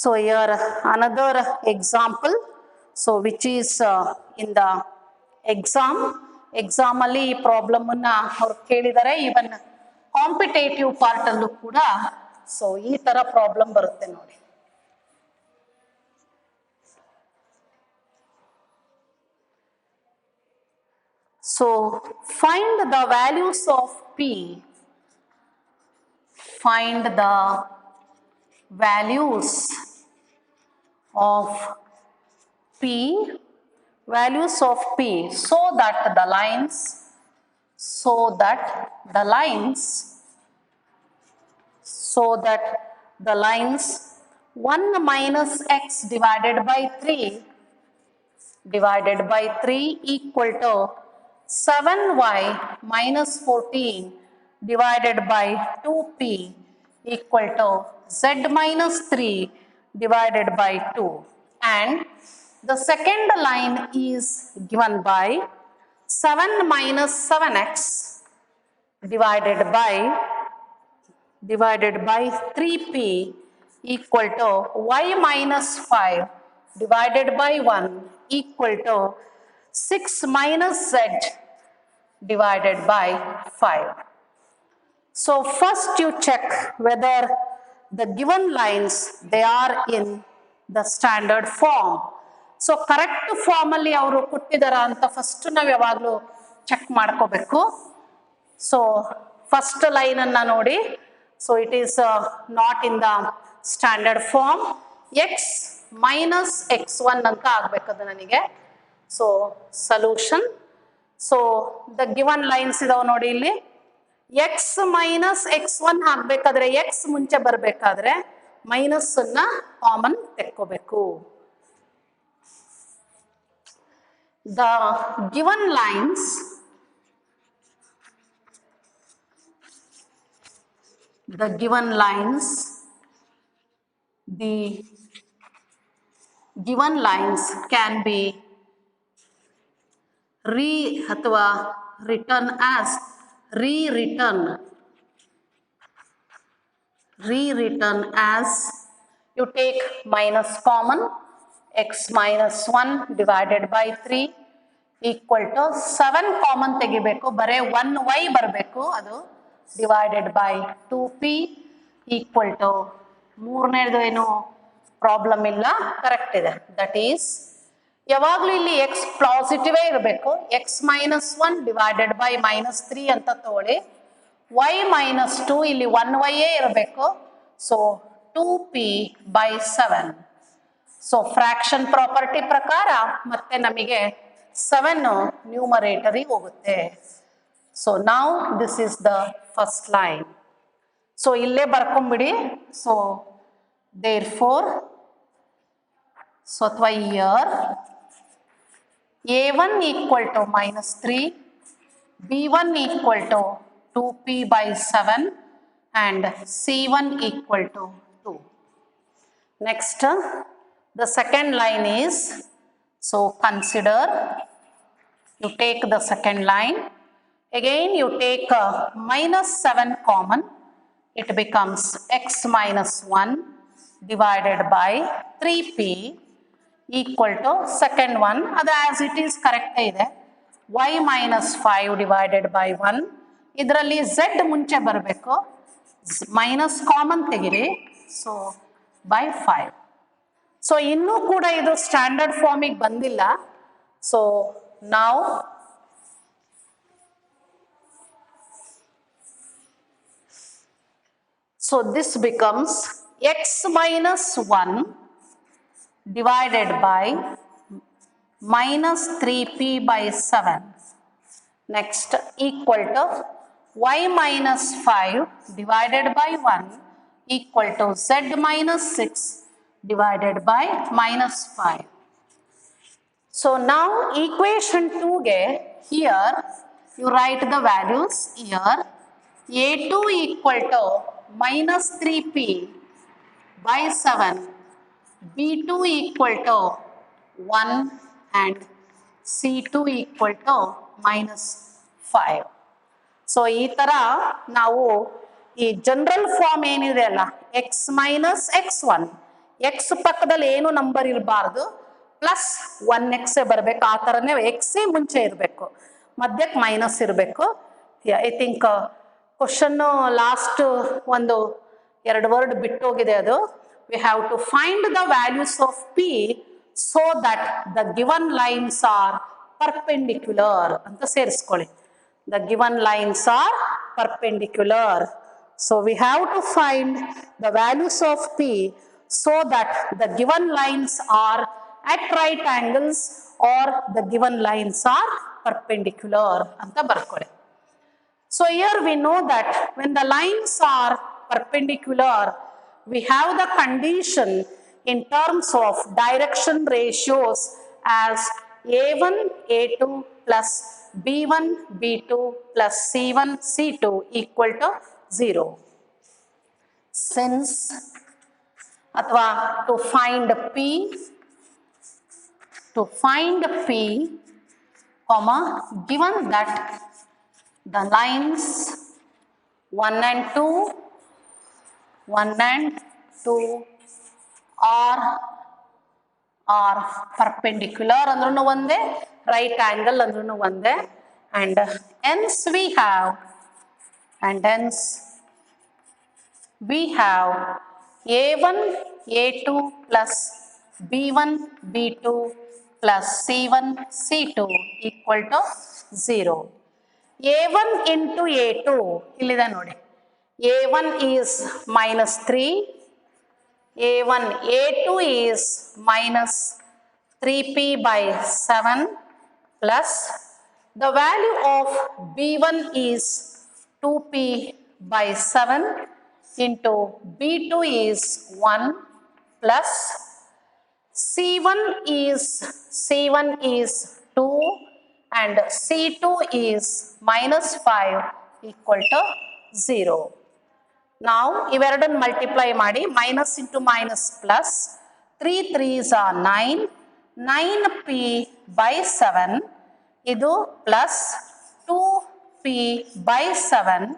So here another example, so which is in the exam ಅಲ್ಲಿ ಈ problem ಅನ್ನ ಅವ್ರು ಕೇಳಿದರೆ, even competitive part ಅಲ್ಲೂ ಕೂಡ so ಈ ತರ problem ಬರುತ್ತೆ ನೋಡಿ. So find the values of p, find the values of p, values of p, so that the lines 1 minus x divided by 3 equal to 7y minus 14 divided by 2p equal to z minus 3 divided by 2. And the second line is given by 7 minus 7x divided by 3p equal to y minus 5 divided by 1 equal to 6 minus z divided by 5. So first you check whether the given lines, they are in the standard form. So correct form ಅಲ್ಲಿ ಅವರು ಕೊಟ್ಟಿದಾರ ಅಂತ first ನಾವು ಯಾವಾಗಲೂ check ಮಾಡ್ಕೋಬೇಕು. So first line ಅನ್ನ ನೋಡಿ. So it is not in the standard form. X minus x1 ಅಂತ ಆಗ್ಬೇಕದು ನನಗೆ. So solution. So the given lines ಇದಾವೆ ನೋಡಿ ಇಲ್ಲಿ. ಎಕ್ಸ್ ಮೈನಸ್ x1 ಹಾಕ್ಬೇಕಾದ್ರೆ ಎಕ್ಸ್ ಮುಂಚೆ ಬರಬೇಕಾದ್ರೆ ಮೈನಸ್ ಅನ್ನ ಕಾಮನ್ ತೆಕ್ಕೋಬೇಕು. The given lines the given lines can be rewritten as you take minus common, x minus 1 divided by 3 equal to 7 common ತೆಗಿಬೇಕು, ಬರೇ 1y ಬರಬೇಕು, ಅದು divided by 2p equal to ಮೂರನೇದು ಏನು ಪ್ರಾಬ್ಲಮ್ ಇಲ್ಲ, ಕರೆಕ್ಟ್ ಇದೆ. ದಟ್ ಈಸ್ ಯಾವಾಗಲೂ ಇಲ್ಲಿ ಎಕ್ಸ್ ಪಾಸಿಟಿವೇ ಇರಬೇಕು. X minus 1 divided by minus 3 ಅಂತ ತಗೊಳ್ಳಿ. ವೈ ಮೈನಸ್ 2 ಇಲ್ಲಿ 1y ಇರಬೇಕು. So 2p by 7. So fraction property ಪ್ರಕಾರ ಮತ್ತೆ ನಮಗೆ 7 ನ್ಯೂಮರೇಟರಿಗೆ ಹೋಗುತ್ತೆ. So now this is the first line. So ಇಲ್ಲೇ ಬರ್ಕೊಂಬಿಡಿ. So therefore, so ಅಥವಾ here a1 equal to minus 3, b1 equal to 2p by 7 and c1 equal to 2. Next, the second line is, so consider, you take the second line. Again you take minus 7 common, it becomes x minus 1 divided by 3p equal to second one, ಅದು as it is correct ಇದೆ. y minus 5 divided by 1, ಇದರಲ್ಲಿ z ಮುಂಚೆ ಬರಬೇಕು, minus common ತೆಗಿರಿ. So by 5. So ಇನ್ನೂ ಕೂಡ ಇದು standard ಫಾರ್ಮಿಗೆ ಬಂದಿಲ್ಲ. ಸೊ ನಾವು so this becomes x minus 1 divided by minus 3p by 7. Next equal to y minus 5 divided by 1 equal to z minus 6 divided by minus 5. So now equation 2 ge here you write the values here. a2 equal to minus 3p by 7, b2 equal to 1 and c2 equal to minus 5. So ಈ ಥರ ನಾವು ಈ general form ಏನಿದೆ ಅಲ್ಲ, X minus x1, X ಪಕ್ಕದಲ್ಲಿ ಏನು number ಇರಬಾರ್ದು, plus 1x ಬರಬೇಕು. ಆ ಥರನೇ ಎಕ್ಸೇ ಮುಂಚೆ ಇರಬೇಕು, ಮಧ್ಯಕ್ಕೆ ಮೈನಸ್ ಇರಬೇಕು. ಐ ಥಿಂಕ್ ಕ್ವಶನ್ನು ಲಾಸ್ಟ್ ಒಂದು 2 ವರ್ಡ್ ಬಿಟ್ಟೋಗಿದೆ ಅದು. We have to find the values of P so that the given lines are perpendicular ಅಂತ ಸೇರಿಸ್ಕೊಳ್ಳಿ. The given lines are perpendicular. So we have to find the values of P so that the given lines are at right angles or the given lines are perpendicular ಅಂತ ಬರ್ಕೊಳ್ಳಿ. So here we know that when the lines are perpendicular, we have the condition in terms of direction ratios as a1 a2 plus b1 b2 plus c1 c2 equal to 0. Since ಅಥವಾ to find p, comma, given that the lines 1 and 2 2 or perpendicular andrunu onde, right angle andrunu onde, and hence we have a1 a2 plus b1 b2 plus c1 c2 equal to 0. a1 into a2 illide nodi, a1 is minus 3, a1 a2 is minus 3p by 7 plus the value of b1 is 2p by 7 into b2 is 1 plus C1 is 2 and C2 is minus 5 equal to 0. Now ಇವೆರಡನ್ನು multiply ಮಾಡಿ minus into minus plus 3 3s are 9, 9p by 7 ಇದು plus 2p by 7,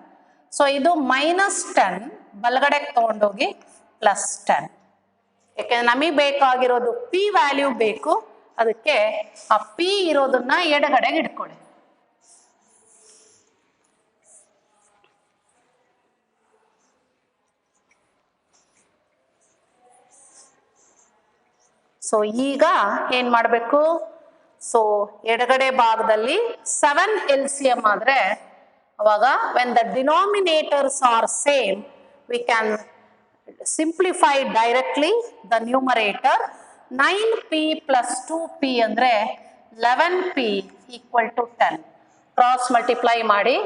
so ಇದು minus 10 ಬಲಗಡೆಗೆ ತಗೊಂಡೋಗಿ plus 10. ಯಾಕೆಂದ್ರೆ ನಮಗೆ ಬೇಕಾಗಿರೋದು P value ಬೇಕು, ಅದಕ್ಕೆ ಆ ಪಿ ಇರೋದನ್ನ ಎಡಗಡೆಗೆ ಇಟ್ಕೊಳ್ಳಿ. ಸೊ ಈಗ ಏನ್ ಮಾಡಬೇಕು, ಸೊ ಎಡಗಡೆ ಭಾಗದಲ್ಲಿ 7 LCM ಆದ್ರೆ ಅವಾಗ when the denominators are same we can simplify directly the numerator. 9p plus 2p andre 11p equal to 10. Cross multiply ಮಾಡಿ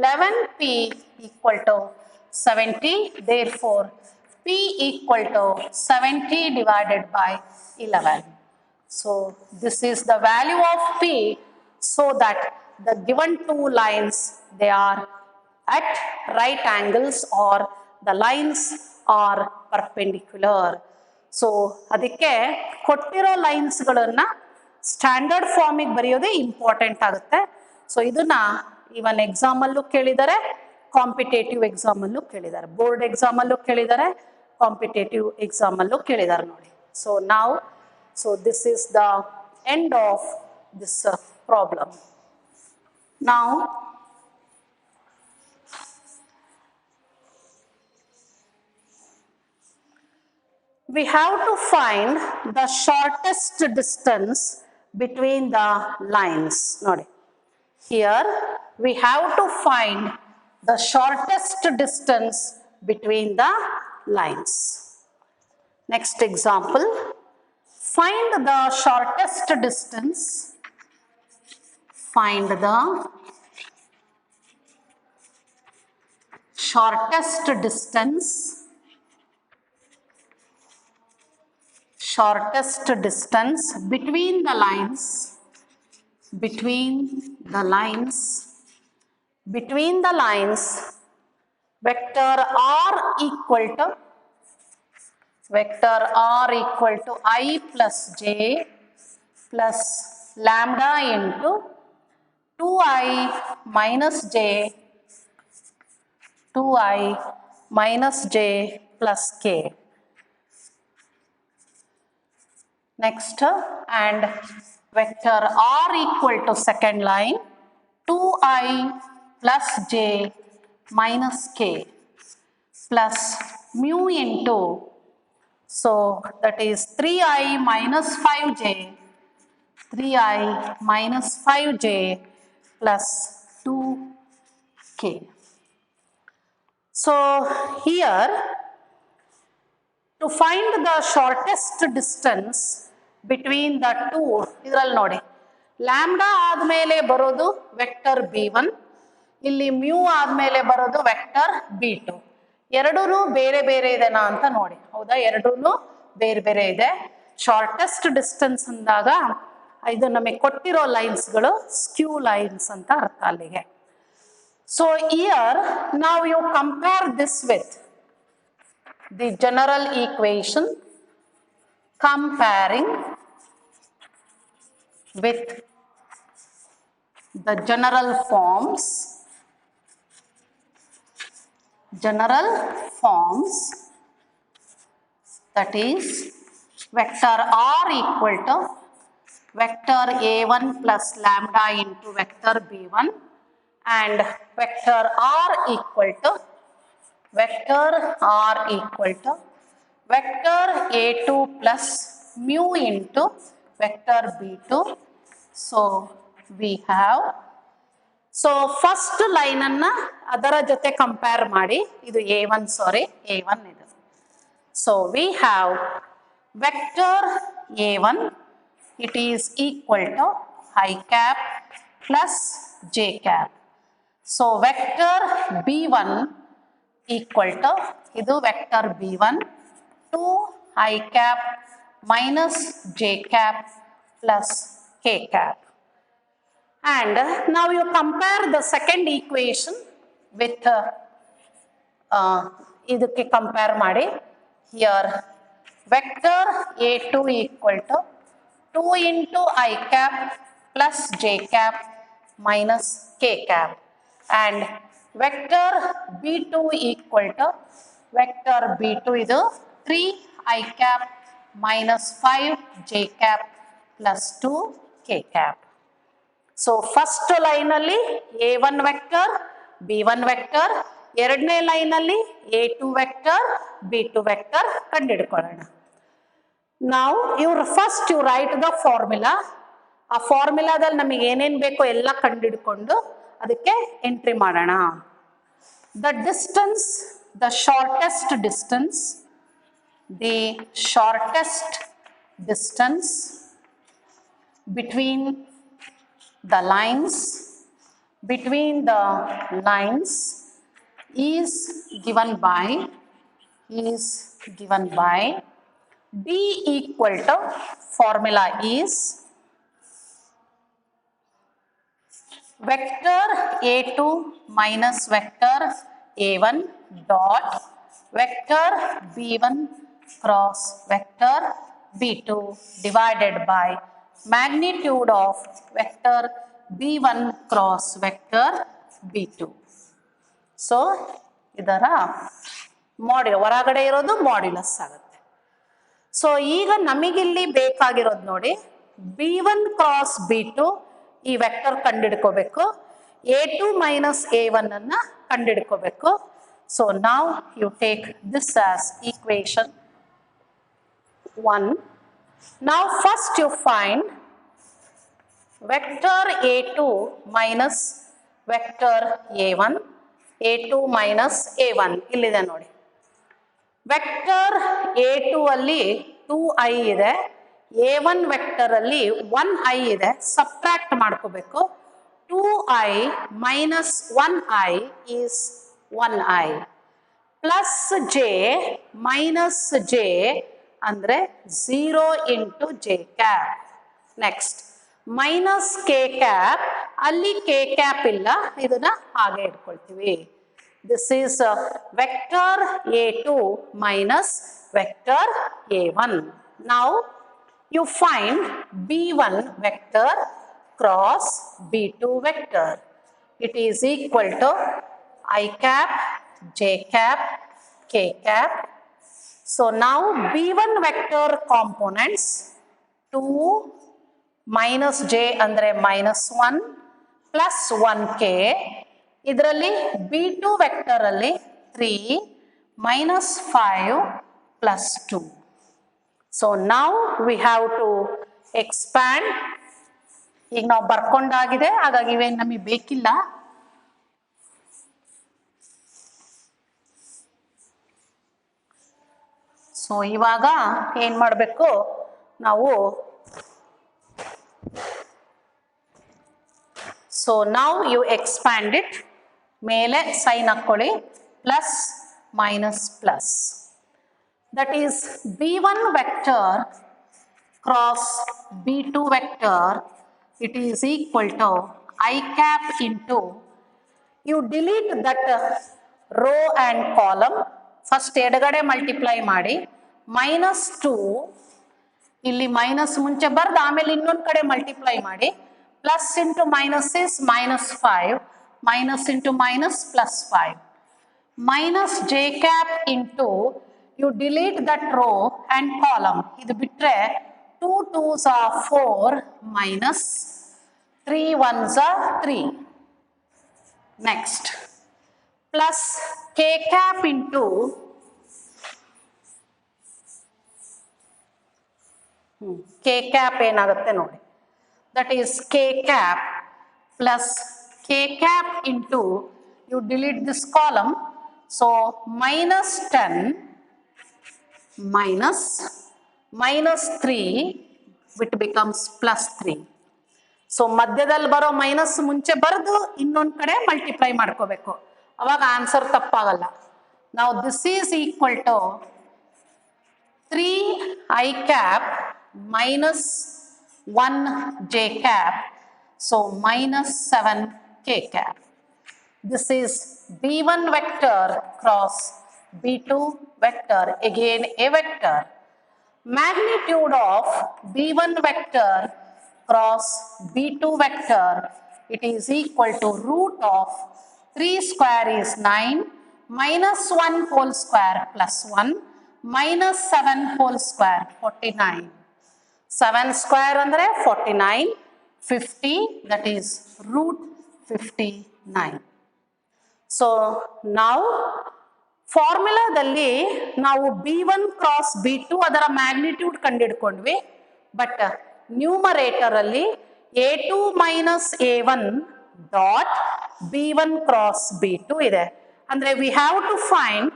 11p equal to 70. Therefore p equal to 70 divided by 11. So this is the value of p, so that the given two lines they are at right angles or the lines are perpendicular. So ಅದಕ್ಕೆ ಕೊಟ್ಟಿರೋ ಲೈನ್ಸ್ಗಳನ್ನ standard ಫಾರ್ಮಿಗೆ ಬರೆಯೋದೇ important ಆಗುತ್ತೆ. So ಇದನ್ನ ಇವನ್ ಎಕ್ಸಾಮಲ್ಲೂ ಕೇಳಿದ್ದಾರೆ, competitive ಎಕ್ಸಾಮಲ್ಲೂ ಕೇಳಿದ್ದಾರೆ, board ಎಕ್ಸಾಮಲ್ಲೂ ಕೇಳಿದ್ದಾರೆ, competitive ಎಕ್ಸಾಮಲ್ಲೂ ಕೇಳಿದ್ದಾರೆ ನೋಡಿ. So ನಾವು this is the end of this problem. Now we have to find the shortest distance between the lines. Nodi, here we have to find the shortest distance between the lines. Next example, find the shortest distance, find the shortest distance between the lines, vector r equal to I plus j plus lambda into 2i minus j plus k. Next, and vector r equal to second line 2i plus j minus k plus mu into, so that is 3i minus 5j plus 2k. So here to find the shortest distance between the two, ಇದರಲ್ಲಿ ನೋಡಿ lambda ಆದ್ಮೇಲೆ ಬರೋದು vector b1, ಇಲ್ಲಿ mu ಆದ್ಮೇಲೆ ಬರೋದು vector b2. ಎರಡೂ ಬೇರೆ ಬೇರೆ ಇದೆನಾ ಅಂತ ನೋಡಿ. ಹೌದಾ, ಎರಡೂ ಬೇರೆ ಬೇರೆ ಇದೆ. ಶಾರ್ಟೆಸ್ಟ್ ಡಿಸ್ಟೆನ್ಸ್ ಅಂದಾಗ ಇದು ನಮಗೆ ಕೊಟ್ಟಿರೋ ಲೈನ್ಸ್ಗಳು ಸ್ಕ್ಯೂ ಲೈನ್ಸ್ ಅಂತ ಅರ್ಥ ಅಲ್ಲಿಗೆ. ಸೊ ಹಿಯರ್ ನಾವು you compare this with the general equation, comparing with the general forms that is vector r equal to vector a1 plus lambda into vector b1 and vector r equal to vector a2 plus mu into vector b2. So we have, so first line anna adara jote compare ಮಾಡಿ, ಇದು a1 sorry a1 ಇದು. So we have vector a1, it is equal to I cap plus j cap. So vector b1 equal to, ಇದು vector b1 2 I cap minus j cap plus k cap. And now you compare the second equation with idukke compare ಮಾಡಿ. Here vector a2 equal to 2 into I cap plus j cap minus k cap and vector b2 equal to vector b2 idu 3 I cap minus 5 j cap plus 2 k cap. So first line alli a1 vector b1 vector, ಎರಡನೇ line ಅಲ್ಲಿ a2 vector b2 vector ಕಂಡುಹಿಡ್ಕೊಳ್ಳೋಣ. Now first you write the formula. ಆ ಫಾರ್ಮುಲಾದಲ್ಲಿ ನಮಗೆ ಏನೇನು ಬೇಕೋ ಎಲ್ಲ ಕಂಡುಹಿಡ್ಕೊಂಡು ಅದಕ್ಕೆ entry ಮಾಡೋಣ. The distance, the shortest distance between the lines is given by d equal to, formula is vector a2 minus vector a1 dot vector b1 cross vector b2 divided by magnitude of vector b1 cross vector b2. So ಇದರ modulus ಹೊರಗಡೆ ಇರೋದು modulus ಆಗುತ್ತೆ. So ಈಗ ನಮಗಿಲ್ಲಿ ಬೇಕಾಗಿರೋದು ನೋಡಿ, b1 cross b2 ಈ vector ಕಂಡುಹಿಡ್ಕೋಬೇಕು, a2 minus a1 ಅನ್ನ ಕಂಡುಹಿಡ್ಕೋಬೇಕು. ಸೊ ನಾವು you take this as equation 1. Now first you find vector a2 minus vector a1, a2 minus a1 ಇಲ್ಲಿದೆ ನೋಡಿ. ವೆಕ್ಟರ್ a2 ಅಲ್ಲಿ 2i ಇದೆ, a1 ವೆಕ್ಟರ್ ಅಲ್ಲಿ 1i ಇದೆ, ಸಬ್ಟ್ರಾಕ್ಟ್ ಮಾಡ್ಕೋಬೇಕು. 2i minus 1i is 1i plus j minus j ಅಂದ್ರೆ 0 into j cap. Next minus K cap, ಅಲ್ಲಿ K cap ಇಲ್ಲ, ಇದನ್ನ ಹಾಗೆ ಇಟ್ಕೊಳ್ತೀವಿ. This is vector a2 minus vector a1. Now you find b1 vector cross b2 vector. It is equal to I cap, j cap, k cap. So now b1 vector components 2 minus j andre minus 1 plus 1k. ಇದರಲ್ಲಿ b2 vector ಅಲ್ಲಿ 3 minus 5 plus 2. So now we have to expand. ಈಗ ನಾವು ಬರ್ಕೊಂಡಾಗಿದೆ, ಹಾಗಾಗಿ ಇವೇನು ನಮಗೆ ಬೇಕಿಲ್ಲ. So ಇವಾಗ ಏನು ಮಾಡಬೇಕು ನಾವು, ಸೊ ನಾವು ಯು ಎಕ್ಸ್ಪ್ಯಾಂಡ್ ಇಟ್, ಮೇಲೆ ಸೈನ್ ಹಾಕ್ಕೊಳ್ಳಿ, plus minus plus. That is b1 vector cross b2 vector, it is equal to I cap into, you delete that row and column, first ಎಡಗಡೆ ಮಲ್ಟಿಪ್ಲೈ ಮಾಡಿ, -2 ಇಲ್ಲಿ ಮೈನಸ್ ಮುಂಚೆ ಬರ್ದು ಆಮೇಲೆ ಇನ್ನೊಂದು ಕಡೆ ಮಲ್ಟಿಪ್ಲೈ ಮಾಡಿ, plus into minus is -5, minus into minus +5, minus j cap into you delete that row and column. ಇದು ಬಿಟ್ರೆ 2 2s are 4 minus 3 1s are 3. Next, plus k cap into k cap ಏನಾಗುತ್ತೆ ನೋಡಿ. That is k cap plus k cap into, you delete this column, so minus 10 minus 3, which becomes plus 3. So ಮಧ್ಯದಲ್ಲಿ ಬರೋ minus ಮುಂಚೆ ಬರೆದು ಇನ್ನೊಂದು ಕಡೆ multiply ಮಾಡ್ಕೋಬೇಕು, ಅವಾಗ ಆನ್ಸರ್ ತಪ್ಪಾಗಲ್ಲ. ನಾವು this is equal to 3i cap minus 1j cap, so minus 7k cap. This is b1 vector cross b2 vector, again a vector. Magnitude of b1 vector cross b2 vector, it is equal to root of 3 square is 9 minus 1 whole square plus 1 minus 7 whole square 49. 7 square andre 49, 50, that is root 59. So now ಫಾರ್ಮುಲಾದಲ್ಲಿ ನಾವು b1 cross b2 ಅದರ magnitude ಕಂಡುಹಿಡ್ಕೊಂಡ್ವಿ, but numerator ಅಲ್ಲಿ a2 minus a1 dot b1 cross b2 ಇದೆ. ಅಂದ್ರೆ we have to find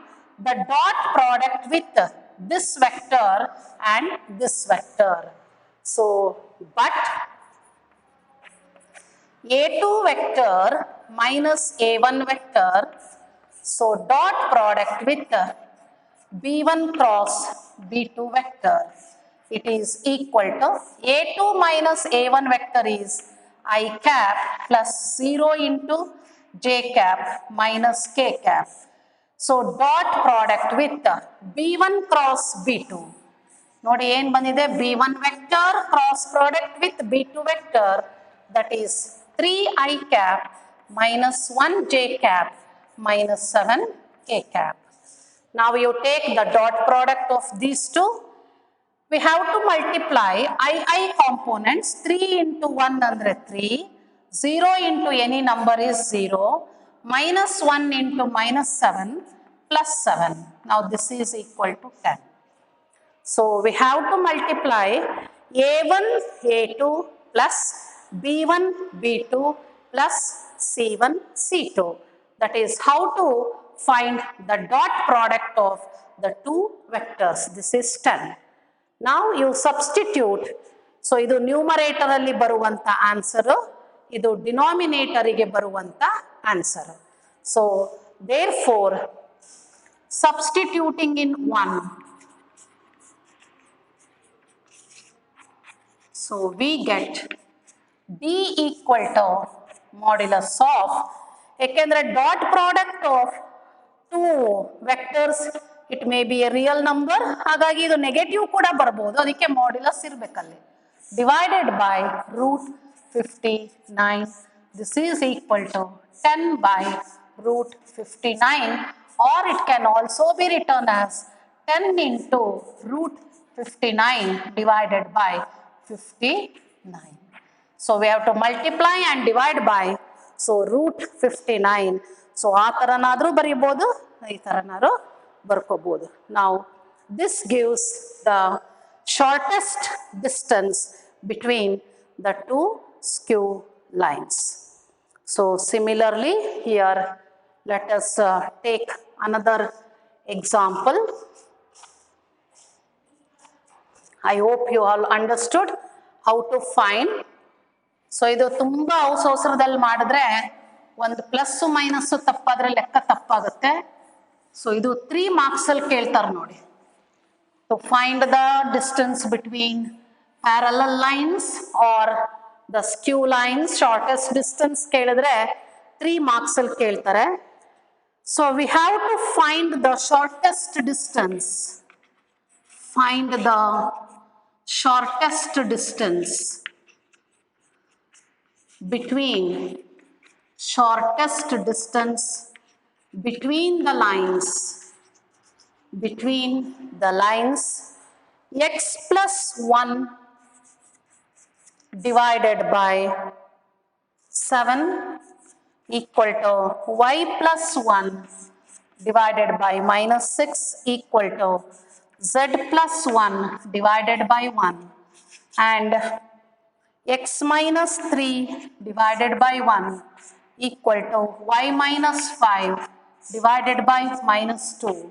the dot product with this vector and this vector. So but a2 vector minus a1 vector, so dot product with b1 cross b2 vector, it is equal to a2 minus a1 vector is I cap plus 0 into j cap minus k cap. So dot product with b1 cross b2. ನೋಡಿ ಏನು ಬಂದಿದೆ, b1 vector cross product with b2 vector, that is 3i cap minus 1j cap minus 7k cap. Now you take the dot product of these two. We have to multiply I components. 3 into 1 andre 3, 0 into any number is 0, minus 1 into minus 7 plus 7. Now this is equal to 10. So we have to multiply a1 a2 plus b1 b2 plus c1 c2. That is how to find the dot product of the two vectors. This is 10. Now you substitute. So idu numerator alli baruvanta answer, idu denominator ige baruvanta answer. So therefore substituting in 1, so we get d equal to modulus of, ekandre dot product of two vectors, it may be a real number, ಹಾಗಾಗಿ ಇದು negative ಕೂಡ ಬರಬಹುದು, ಅದಕ್ಕೆ modulus ಇರಬೇಕಲ್ಲಿ, divided by root 59. This is equal to 10 by root 59, or it can also be written as 10 into root 59 divided by 59. So we have to multiply and divide by, so root 59. So ಆ ಥರನಾದರೂ ಬರೀಬೋದು, ಈ ಥರನಾದರೂ ಬರ್ಕೋಬೋದು. Now this gives the shortest distance between the two skew lines. So similarly here let us take another example. I hope you all understood how to find. So ಇದು ತುಂಬ ಅವಸರದಲ್ಲಿ ಮಾಡಿದ್ರೆ ಒಂದು plus minus ತಪ್ಪಾದ್ರೆ ಲೆಕ್ಕ ತಪ್ಪಾಗುತ್ತೆ. So ಇದು 3 marks ಅಲ್ಲಿ ಕೇಳ್ತಾರೆ ನೋಡಿ. To find the distance between parallel lines or the skew lines, shortest distance ಕೇಳಿದ್ರೆ 3 marks ಅಲ್ಲಿ ಕೇಳ್ತಾರೆ. So we have to find the shortest distance. Find the shortest distance between the lines between the lines x plus 1 divided by 7 equal to y plus 1 divided by minus 6 equal to z plus 1 divided by 1, and x minus 3 divided by 1 equal to y minus 5 divided by minus 2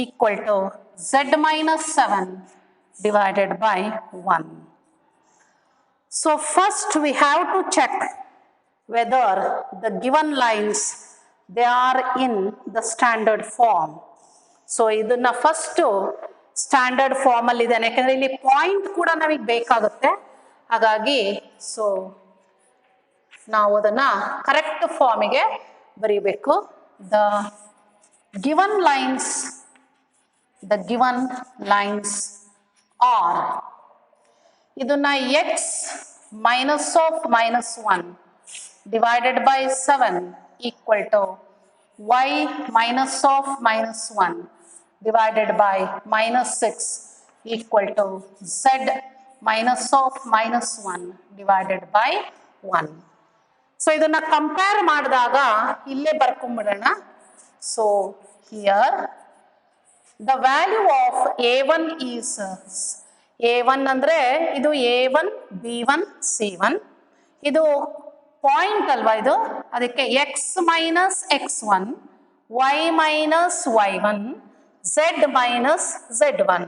equal to z minus 7 divided by 1. So first we have to check whether the given lines they are in the standard form. So ಇದನ್ನ first standard form ಅಲ್ಲಿ ಇದೆ, ಯಾಕಂದ್ರೆ ಇಲ್ಲಿ point ಕೂಡ ನಮಗೆ ಬೇಕಾಗುತ್ತೆ. ಹಾಗಾಗಿ so ನಾವು ಅದನ್ನ ಕರೆಕ್ಟ್ ಫಾರ್ಮಿಗೆ ಬರೀಬೇಕು. ದ ಗಿವನ್ ಲೈನ್ಸ್ ಆರ್, ಇದನ್ನ x minus of minus 1 divided by 7 equal to y minus of minus 1 divided by minus 6 equal to z minus of minus 1 divided by 1. So ಇದನ್ನ compare ಮಾಡಿದಾಗ ಇಲ್ಲೇ ಬರ್ಕೊಂಡ್ಬಿಡೋಣ. So here the value of a1 is a1 ಅಂದ್ರೆ ಇದು a1 b1 c1, ಇದು point ಅಲ್ವಾ ಇದು, ಅದಕ್ಕೆ x minus x1 y minus y1 z minus z1.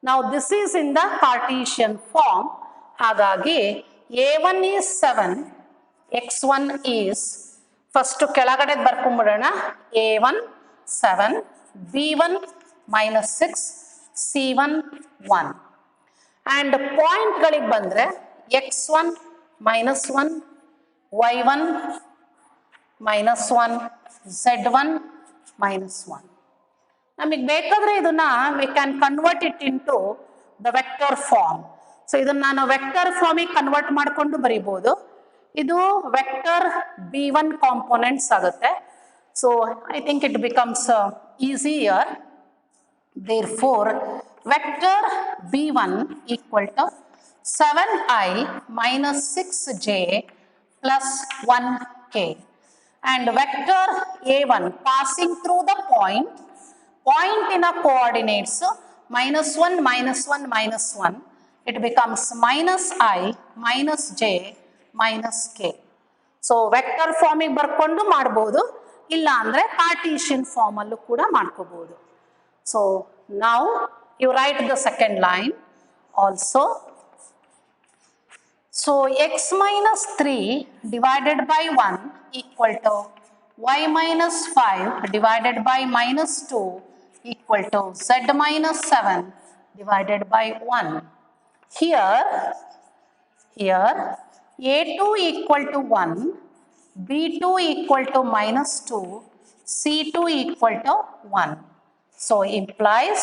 Now this is in the Cartesian form. ಹಾಗಾಗಿ a1 is 7, x1 is first ಕೆಳಗಡೆ ಬರ್ಕೊಂಡ್ಬಿಡೋಣ, a1 7, b1 minus 6, c1 1. And ಪಾಯಿಂಟ್ಗಳಿಗೆ ಬಂದರೆ x1 minus 1, y1 minus 1, z1 minus 1. ನಮಗೆ ಬೇಕಾದರೆ ಇದನ್ನ we can convert it into the vector form. So ಇದನ್ನ ನಾನು vector ಫಾರ್ಮಿಗೆ convert ಮಾಡಿಕೊಂಡು ಬರೀಬಹುದು. ಇದು ವೆಕ್ಟರ್ b1 ಕಾಂಪೋನೆಂಟ್ಸ್ ಆಗುತ್ತೆ. So I think it becomes easier. Therefore, vector b1 equal to 7i minus 6j plus 1k, and vector a1 passing through the point in a coordinates minus 1 minus 1 minus 1, it becomes minus I minus j minus k. So vector ಫಾರ್ಮಿಗೆ ಬರ್ಕೊಂಡು ಮಾಡಬಹುದು, ಇಲ್ಲ ಅಂದ್ರೆ ಕಾರ್ಟೀಷಿಯನ್ form ಅಲ್ಲೂ ಕೂಡ ಮಾಡ್ಕೋಬಹುದು. So now you write the second line also. So x minus 3 divided by 1 equal to y minus 5 divided by minus 2 equal to z minus 7 divided by 1. Here a2 equal to 1, b2 equal to minus 2, c2 equal to 1. So implies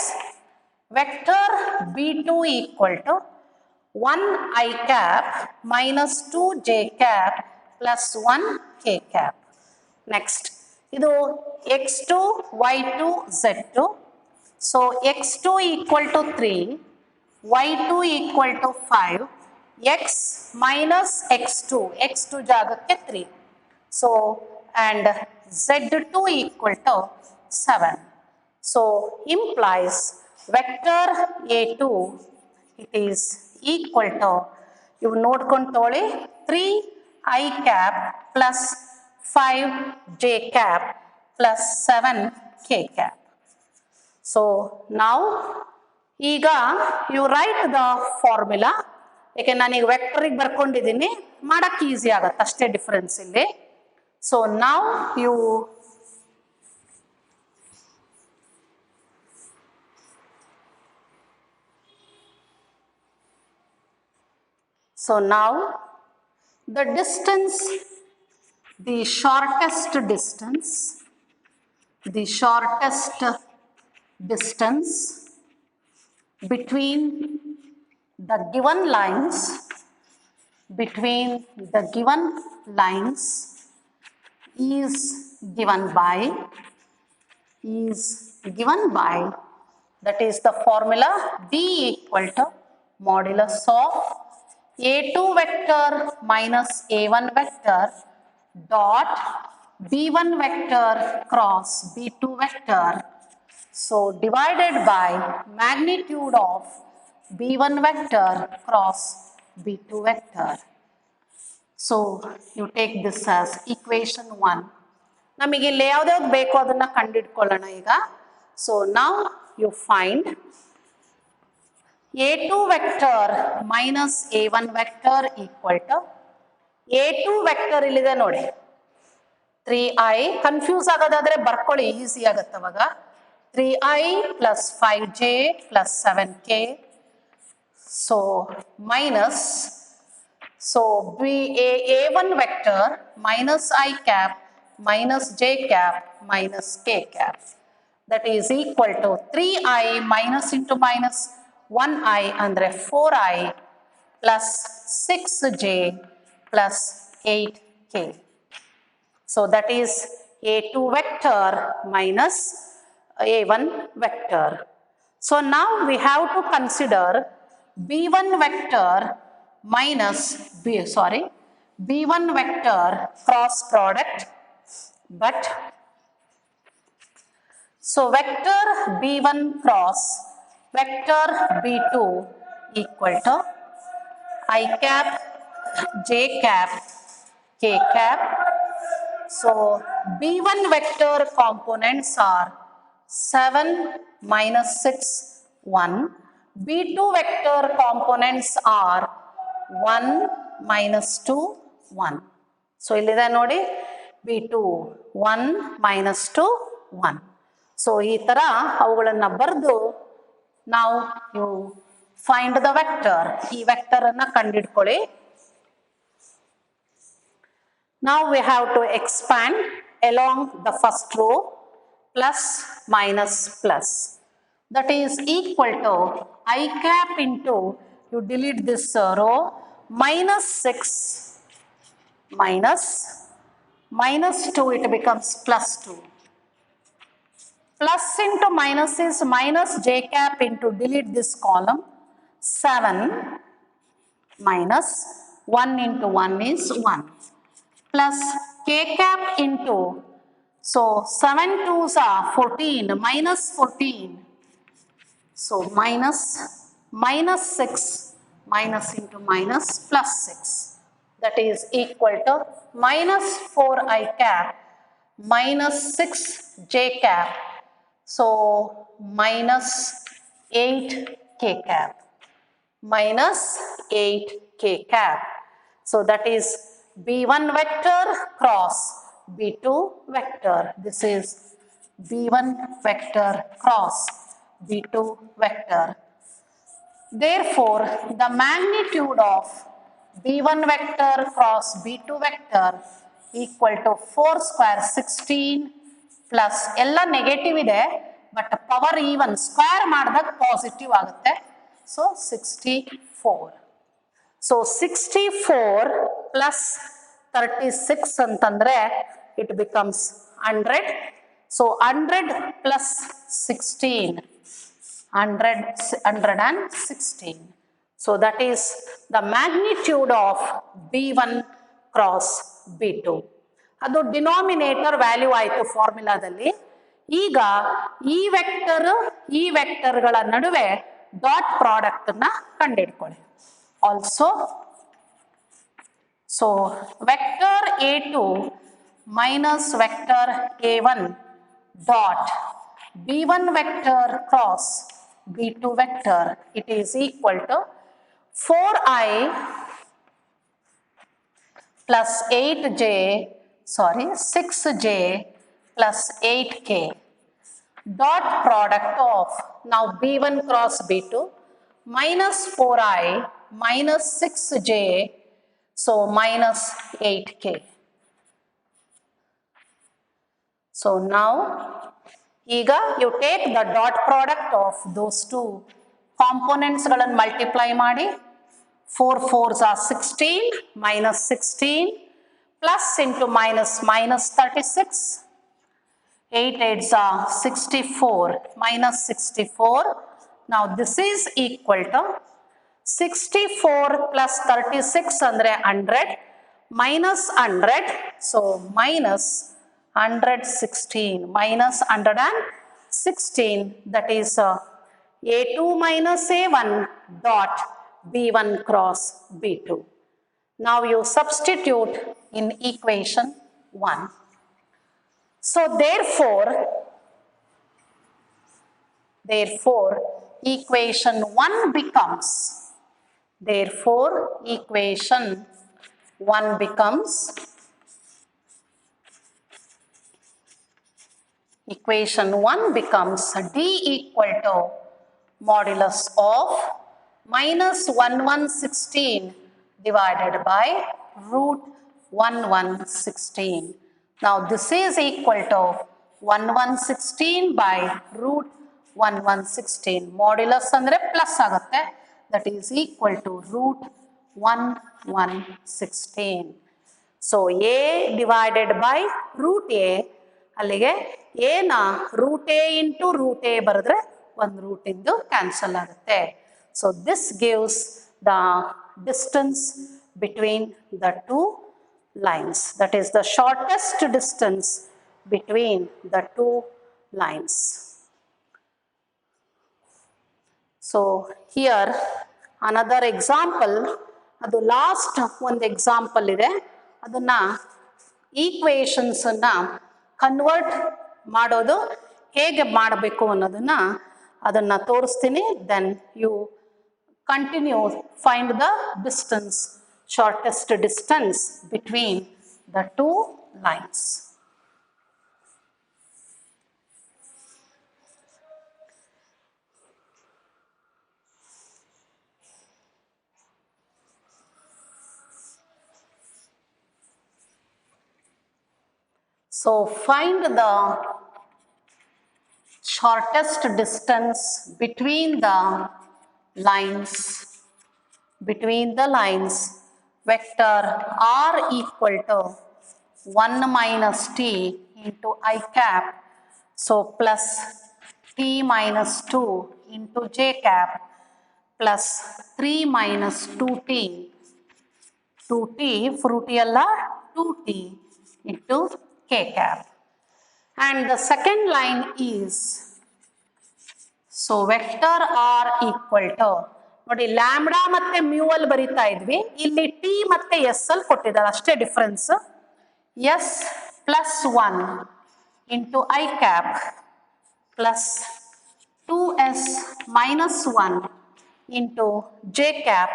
vector b2 equal to 1 I cap minus 2 j cap plus 1 k cap. Next, idu x2, y2, z2. So x2 equal to 3, y2 equal to 5, x minus x2 jagakke 3. So and z2 equal to 7. So implies vector a2 it is equal to, you ನೋಡ್ಕೊಂಡು ತಗೊಳ್ಳಿ, 3 I cap plus 5 j cap plus 7 k cap. So now ಈಗ you write the formula. ಯಾಕೆ ನಾನೀಗ ವೆಕ್ಟರಿಗೆ ಬರ್ಕೊಂಡಿದ್ದೀನಿ, ಮಾಡಕ್ಕೆ easy ಆಗತ್ತೆ ಅಷ್ಟೇ difference ಇಲ್ಲಿ. So now you So now the distance, the shortest distance between the given lines is given by That is the formula D equal to modulus of A2 vector minus A1 vector dot B1 vector cross B2 vector. So divided by magnitude of B1 vector cross B2 vector. So you take this as equation 1. ನಮಗೆ ಇಲ್ಲಿ ಯಾವ್ದು ಬೇಕೋ ಅದನ್ನ ಕಂಡುಹಿಡ್ಕೊಳ್ಳೋಣ ಈಗ. So now you find A2 vector minus A1 vector equal to A2 vector ಇಲ್ಲಿದೆ ನೋಡಿ 3i, confuse ಆಗೋದಾದ್ರೆ ಬರ್ಕೊಳ್ಳಿ, easy ಆಗತ್ತೆ ಅವಾಗ. 3i plus 5j plus 7k, so minus, so A1 vector minus I cap minus j cap minus k cap, that is equal to 3i minus into minus 1i andre 4i plus 6j plus 8k. So that is A2 vector minus A1 vector. So now we have to consider B1 vector minus B1 vector cross product, but so vector B1 cross vector B2 equal to I cap j cap k cap. So B1 vector components are 7 minus 6 1, B2 vector components are 1 minus 2 1. So illide nodi B2 1 minus 2 1. So ee tara avugalanna bardu now you find the vector, ee vector anna kandidkolli. Now we have to expand along the first row, plus minus plus, that is equal to I cap into, you delete this row, minus 6 minus 2, it becomes plus 2. Plus into minus is minus j cap into, delete this column, 7 minus 1 into 1 is 1. Plus k cap into, so 7 2s are 14 minus 14, so minus 6 minus into minus plus 6, that is equal to minus 4 I cap minus 6 j cap, so minus 8 k cap, minus 8 k cap. So that is B1 vector cross B2 vector. This is B1 vector cross B2 vector. Therefore, the magnitude of B1 vector cross B2 vector equal to 4 square 16 plus ella negative ide but power even square ಮಾಡಿದಾಗ positive ಆಗುತ್ತೆ. So 64. So 64 plus 36 antandre it becomes 100. So 100 plus 16, 116. So that is the magnitude of B1 cross B2. ಅದು denominator value ಆಯಿತು ಫಾರ್ಮುಲಾದಲ್ಲಿ. ಈಗ ಈ ವೆಕ್ಟರ್ಗಳ ನಡುವೆ dot product ಅನ್ನ ಕಂಡುಹಿಡ್ಕೊಳ್ಳಿ. Also, so vector A2 minus vector A1 dot B1 vector cross B2 vector, it is equal to 4i plus 6j plus 8k dot product of, now B1 cross B2 minus 4i minus 6j, so minus 8k. So now Ega you take the dot product of those two components galannu multiply ಮಾಡಿ, 4 4s are 16 minus 16 plus into minus minus 36 8 8s are 64 minus 64. Now this is equal to 64 plus 36 andre 100 minus 100. So minus 116 minus 116, that is A2 minus A1 dot B1 cross B2. Now you substitute in equation 1. So therefore equation 1 becomes, equation 1 becomes D equal to modulus of minus 1116 divided by root 1116. Now this is equal to 1116 by root 1116. Modulus andre plus agutte, that is equal to root 1116. So A divided by root A, ಅಲ್ಲಿಗೆ A ನ root A into root A ಬರೆದ್ರೆ ಒಂದು root ಇಂದು cancel ಆಗುತ್ತೆ. So this gives the distance between the two lines, that is the shortest distance between the two lines. So here another example, adu last one example ide, adana equations na convert ಮಾಡೋದು ಹೇಗೆ ಮಾಡಬೇಕು ಅನ್ನೋದನ್ನ ಅದನ್ನ ತೋರಿಸ್ತೀನಿ. then you continue, find the distance, shortest distance between the two lines. So find the shortest distance between the lines, vector r equal to 1 minus t into I cap, so plus t minus 2 into j cap plus 3 minus 2t, fruity alla 2t into k cap. And the second line is, so vector r equal to, ನೋಡಿ lambda ಮತ್ತೆ mu ಅಲ್ಲಿ ಬರಿತಾ ಇದ್ವಿ, ಇಲ್ಲಿ T ಮತ್ತೆ S ಅಲ್ಲಿ ಕೊಟ್ಟಿದ್ದಾರೆ, ಅಷ್ಟೇ difference. S plus 1 into I cap plus 2s minus 1 into j cap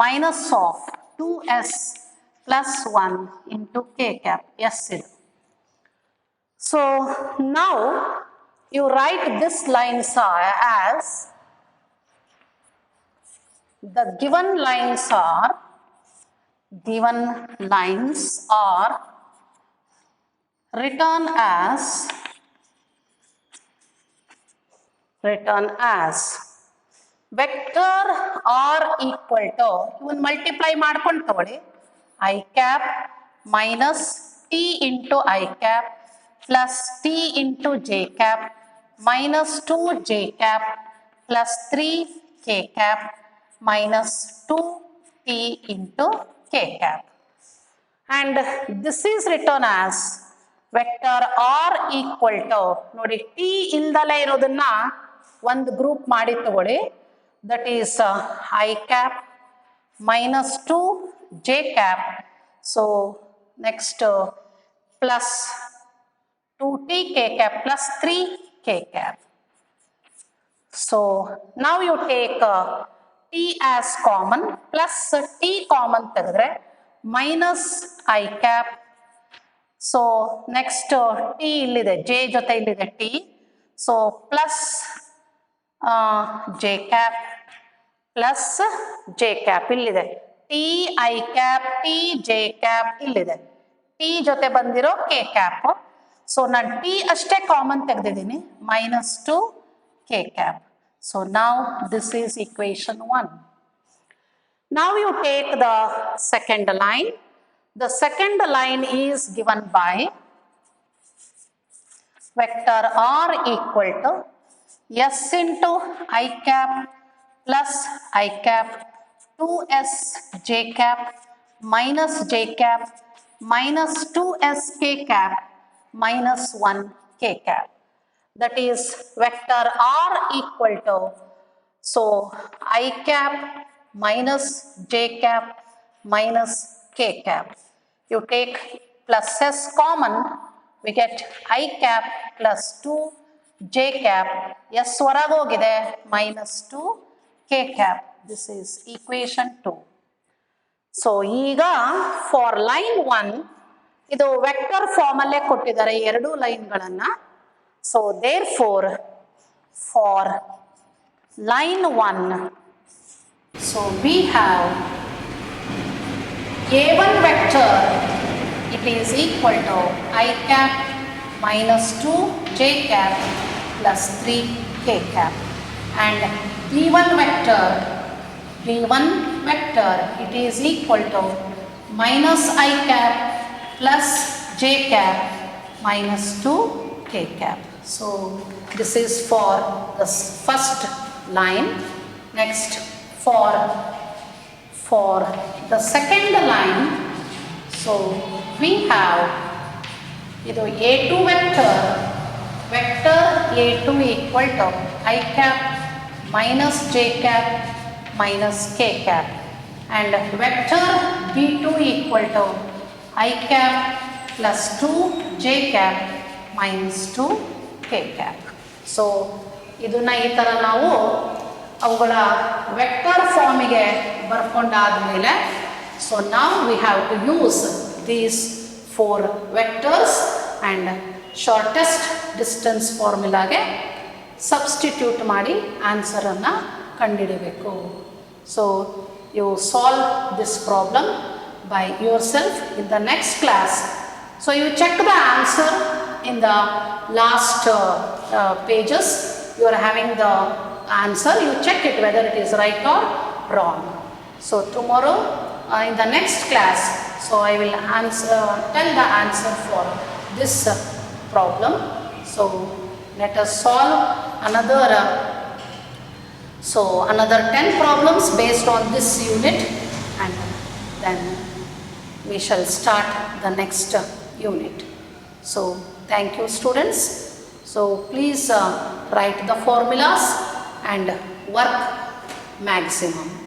minus of 2s plus 1 into k cap. Yes, it. So now you write this lines as, the given lines are written as vector r equal to, even multiply ಮಾಡ್ಕೊಂಡು ತಗೊಳ್ಳಿ, I cap minus t into I cap plus t into j cap minus 2 j cap plus 3 k cap minus 2 t into k cap. And this is written as vector r equal to, ನೋಡಿ t ಇಲ್ದಲೇ ಇರೋದನ್ನ ಒಂದು group ಮಾಡಿ ತಗೊಳ್ಳಿ, that is I cap minus 2 j cap, so next plus 2t k cap plus 3 k cap. So now you take t as common, plus t common ತೆಗೆದ್ರೆ minus I cap, so next t ಇಲ್ಲಿದೆ, j ಜೊತೆ ಇಲ್ಲಿದೆ t, so plus j cap plus j cap ಇಲ್ಲಿದೆ, t I cap t j cap ಇಲ್ಲಿದೆ, t ಜೊತೆ ಬಂದಿರೋ k cap, so ನಾನು t ಅಷ್ಟೇ common ತೆಗೆದಿದ್ದೀನಿ, minus 2 k cap. So now this is equation 1. Now you take the second line. The second line is given by vector r equal to s into I cap plus I cap 2s j cap minus j cap minus 2s k cap minus 1 k cap. That is vector r equal to, so I cap minus j cap minus k cap. You take plus s common, we get I cap plus 2 j cap, s ಹೊರಗೋಗಿದೆ minus 2 k cap. This is equation 2. So ಈಗ for line 1 ಇದು vector form ಅಲ್ಲೇ ಕೊಟ್ಟಿದ್ದಾರೆ ಎರಡು ಲೈನ್ಗಳನ್ನ. So therefore for line 1, so we have a1 vector, it is equal to I cap minus 2 j cap plus 3 k cap, and b1 vector it is equal to minus I cap plus j cap minus 2 k cap. So this is for the first line. Next for the second line, so we have a2 vector a2 equal to I cap minus j cap minus k cap, and vector b2 equal to I cap plus 2 j cap minus 2 k cap. So ಇದನ್ನ ಈ ಥರ ನಾವು ಅವುಗಳ vector ಫಾರ್ಮಿಗೆ ಬರ್ಕೊಂಡಾದ್ಮೇಲೆ, so now we have to use these 4 vectors and shortest distance ಫಾರ್ಮುಲಾಗೆ substitute ಮಾಡಿ ಆನ್ಸರನ್ನು ಕಂಡುಹಿಡಬೇಕು. So you solve this problem by yourself in the next class. So you check the answer in the last pages. You are having the answer, you check it whether it is right or wrong. So tomorrow in the next class, so I will tell the answer for this problem. So let us solve another 10 problems based on this unit, and then we shall start the next unit. So thank you students. So please write the formulas and work maximum.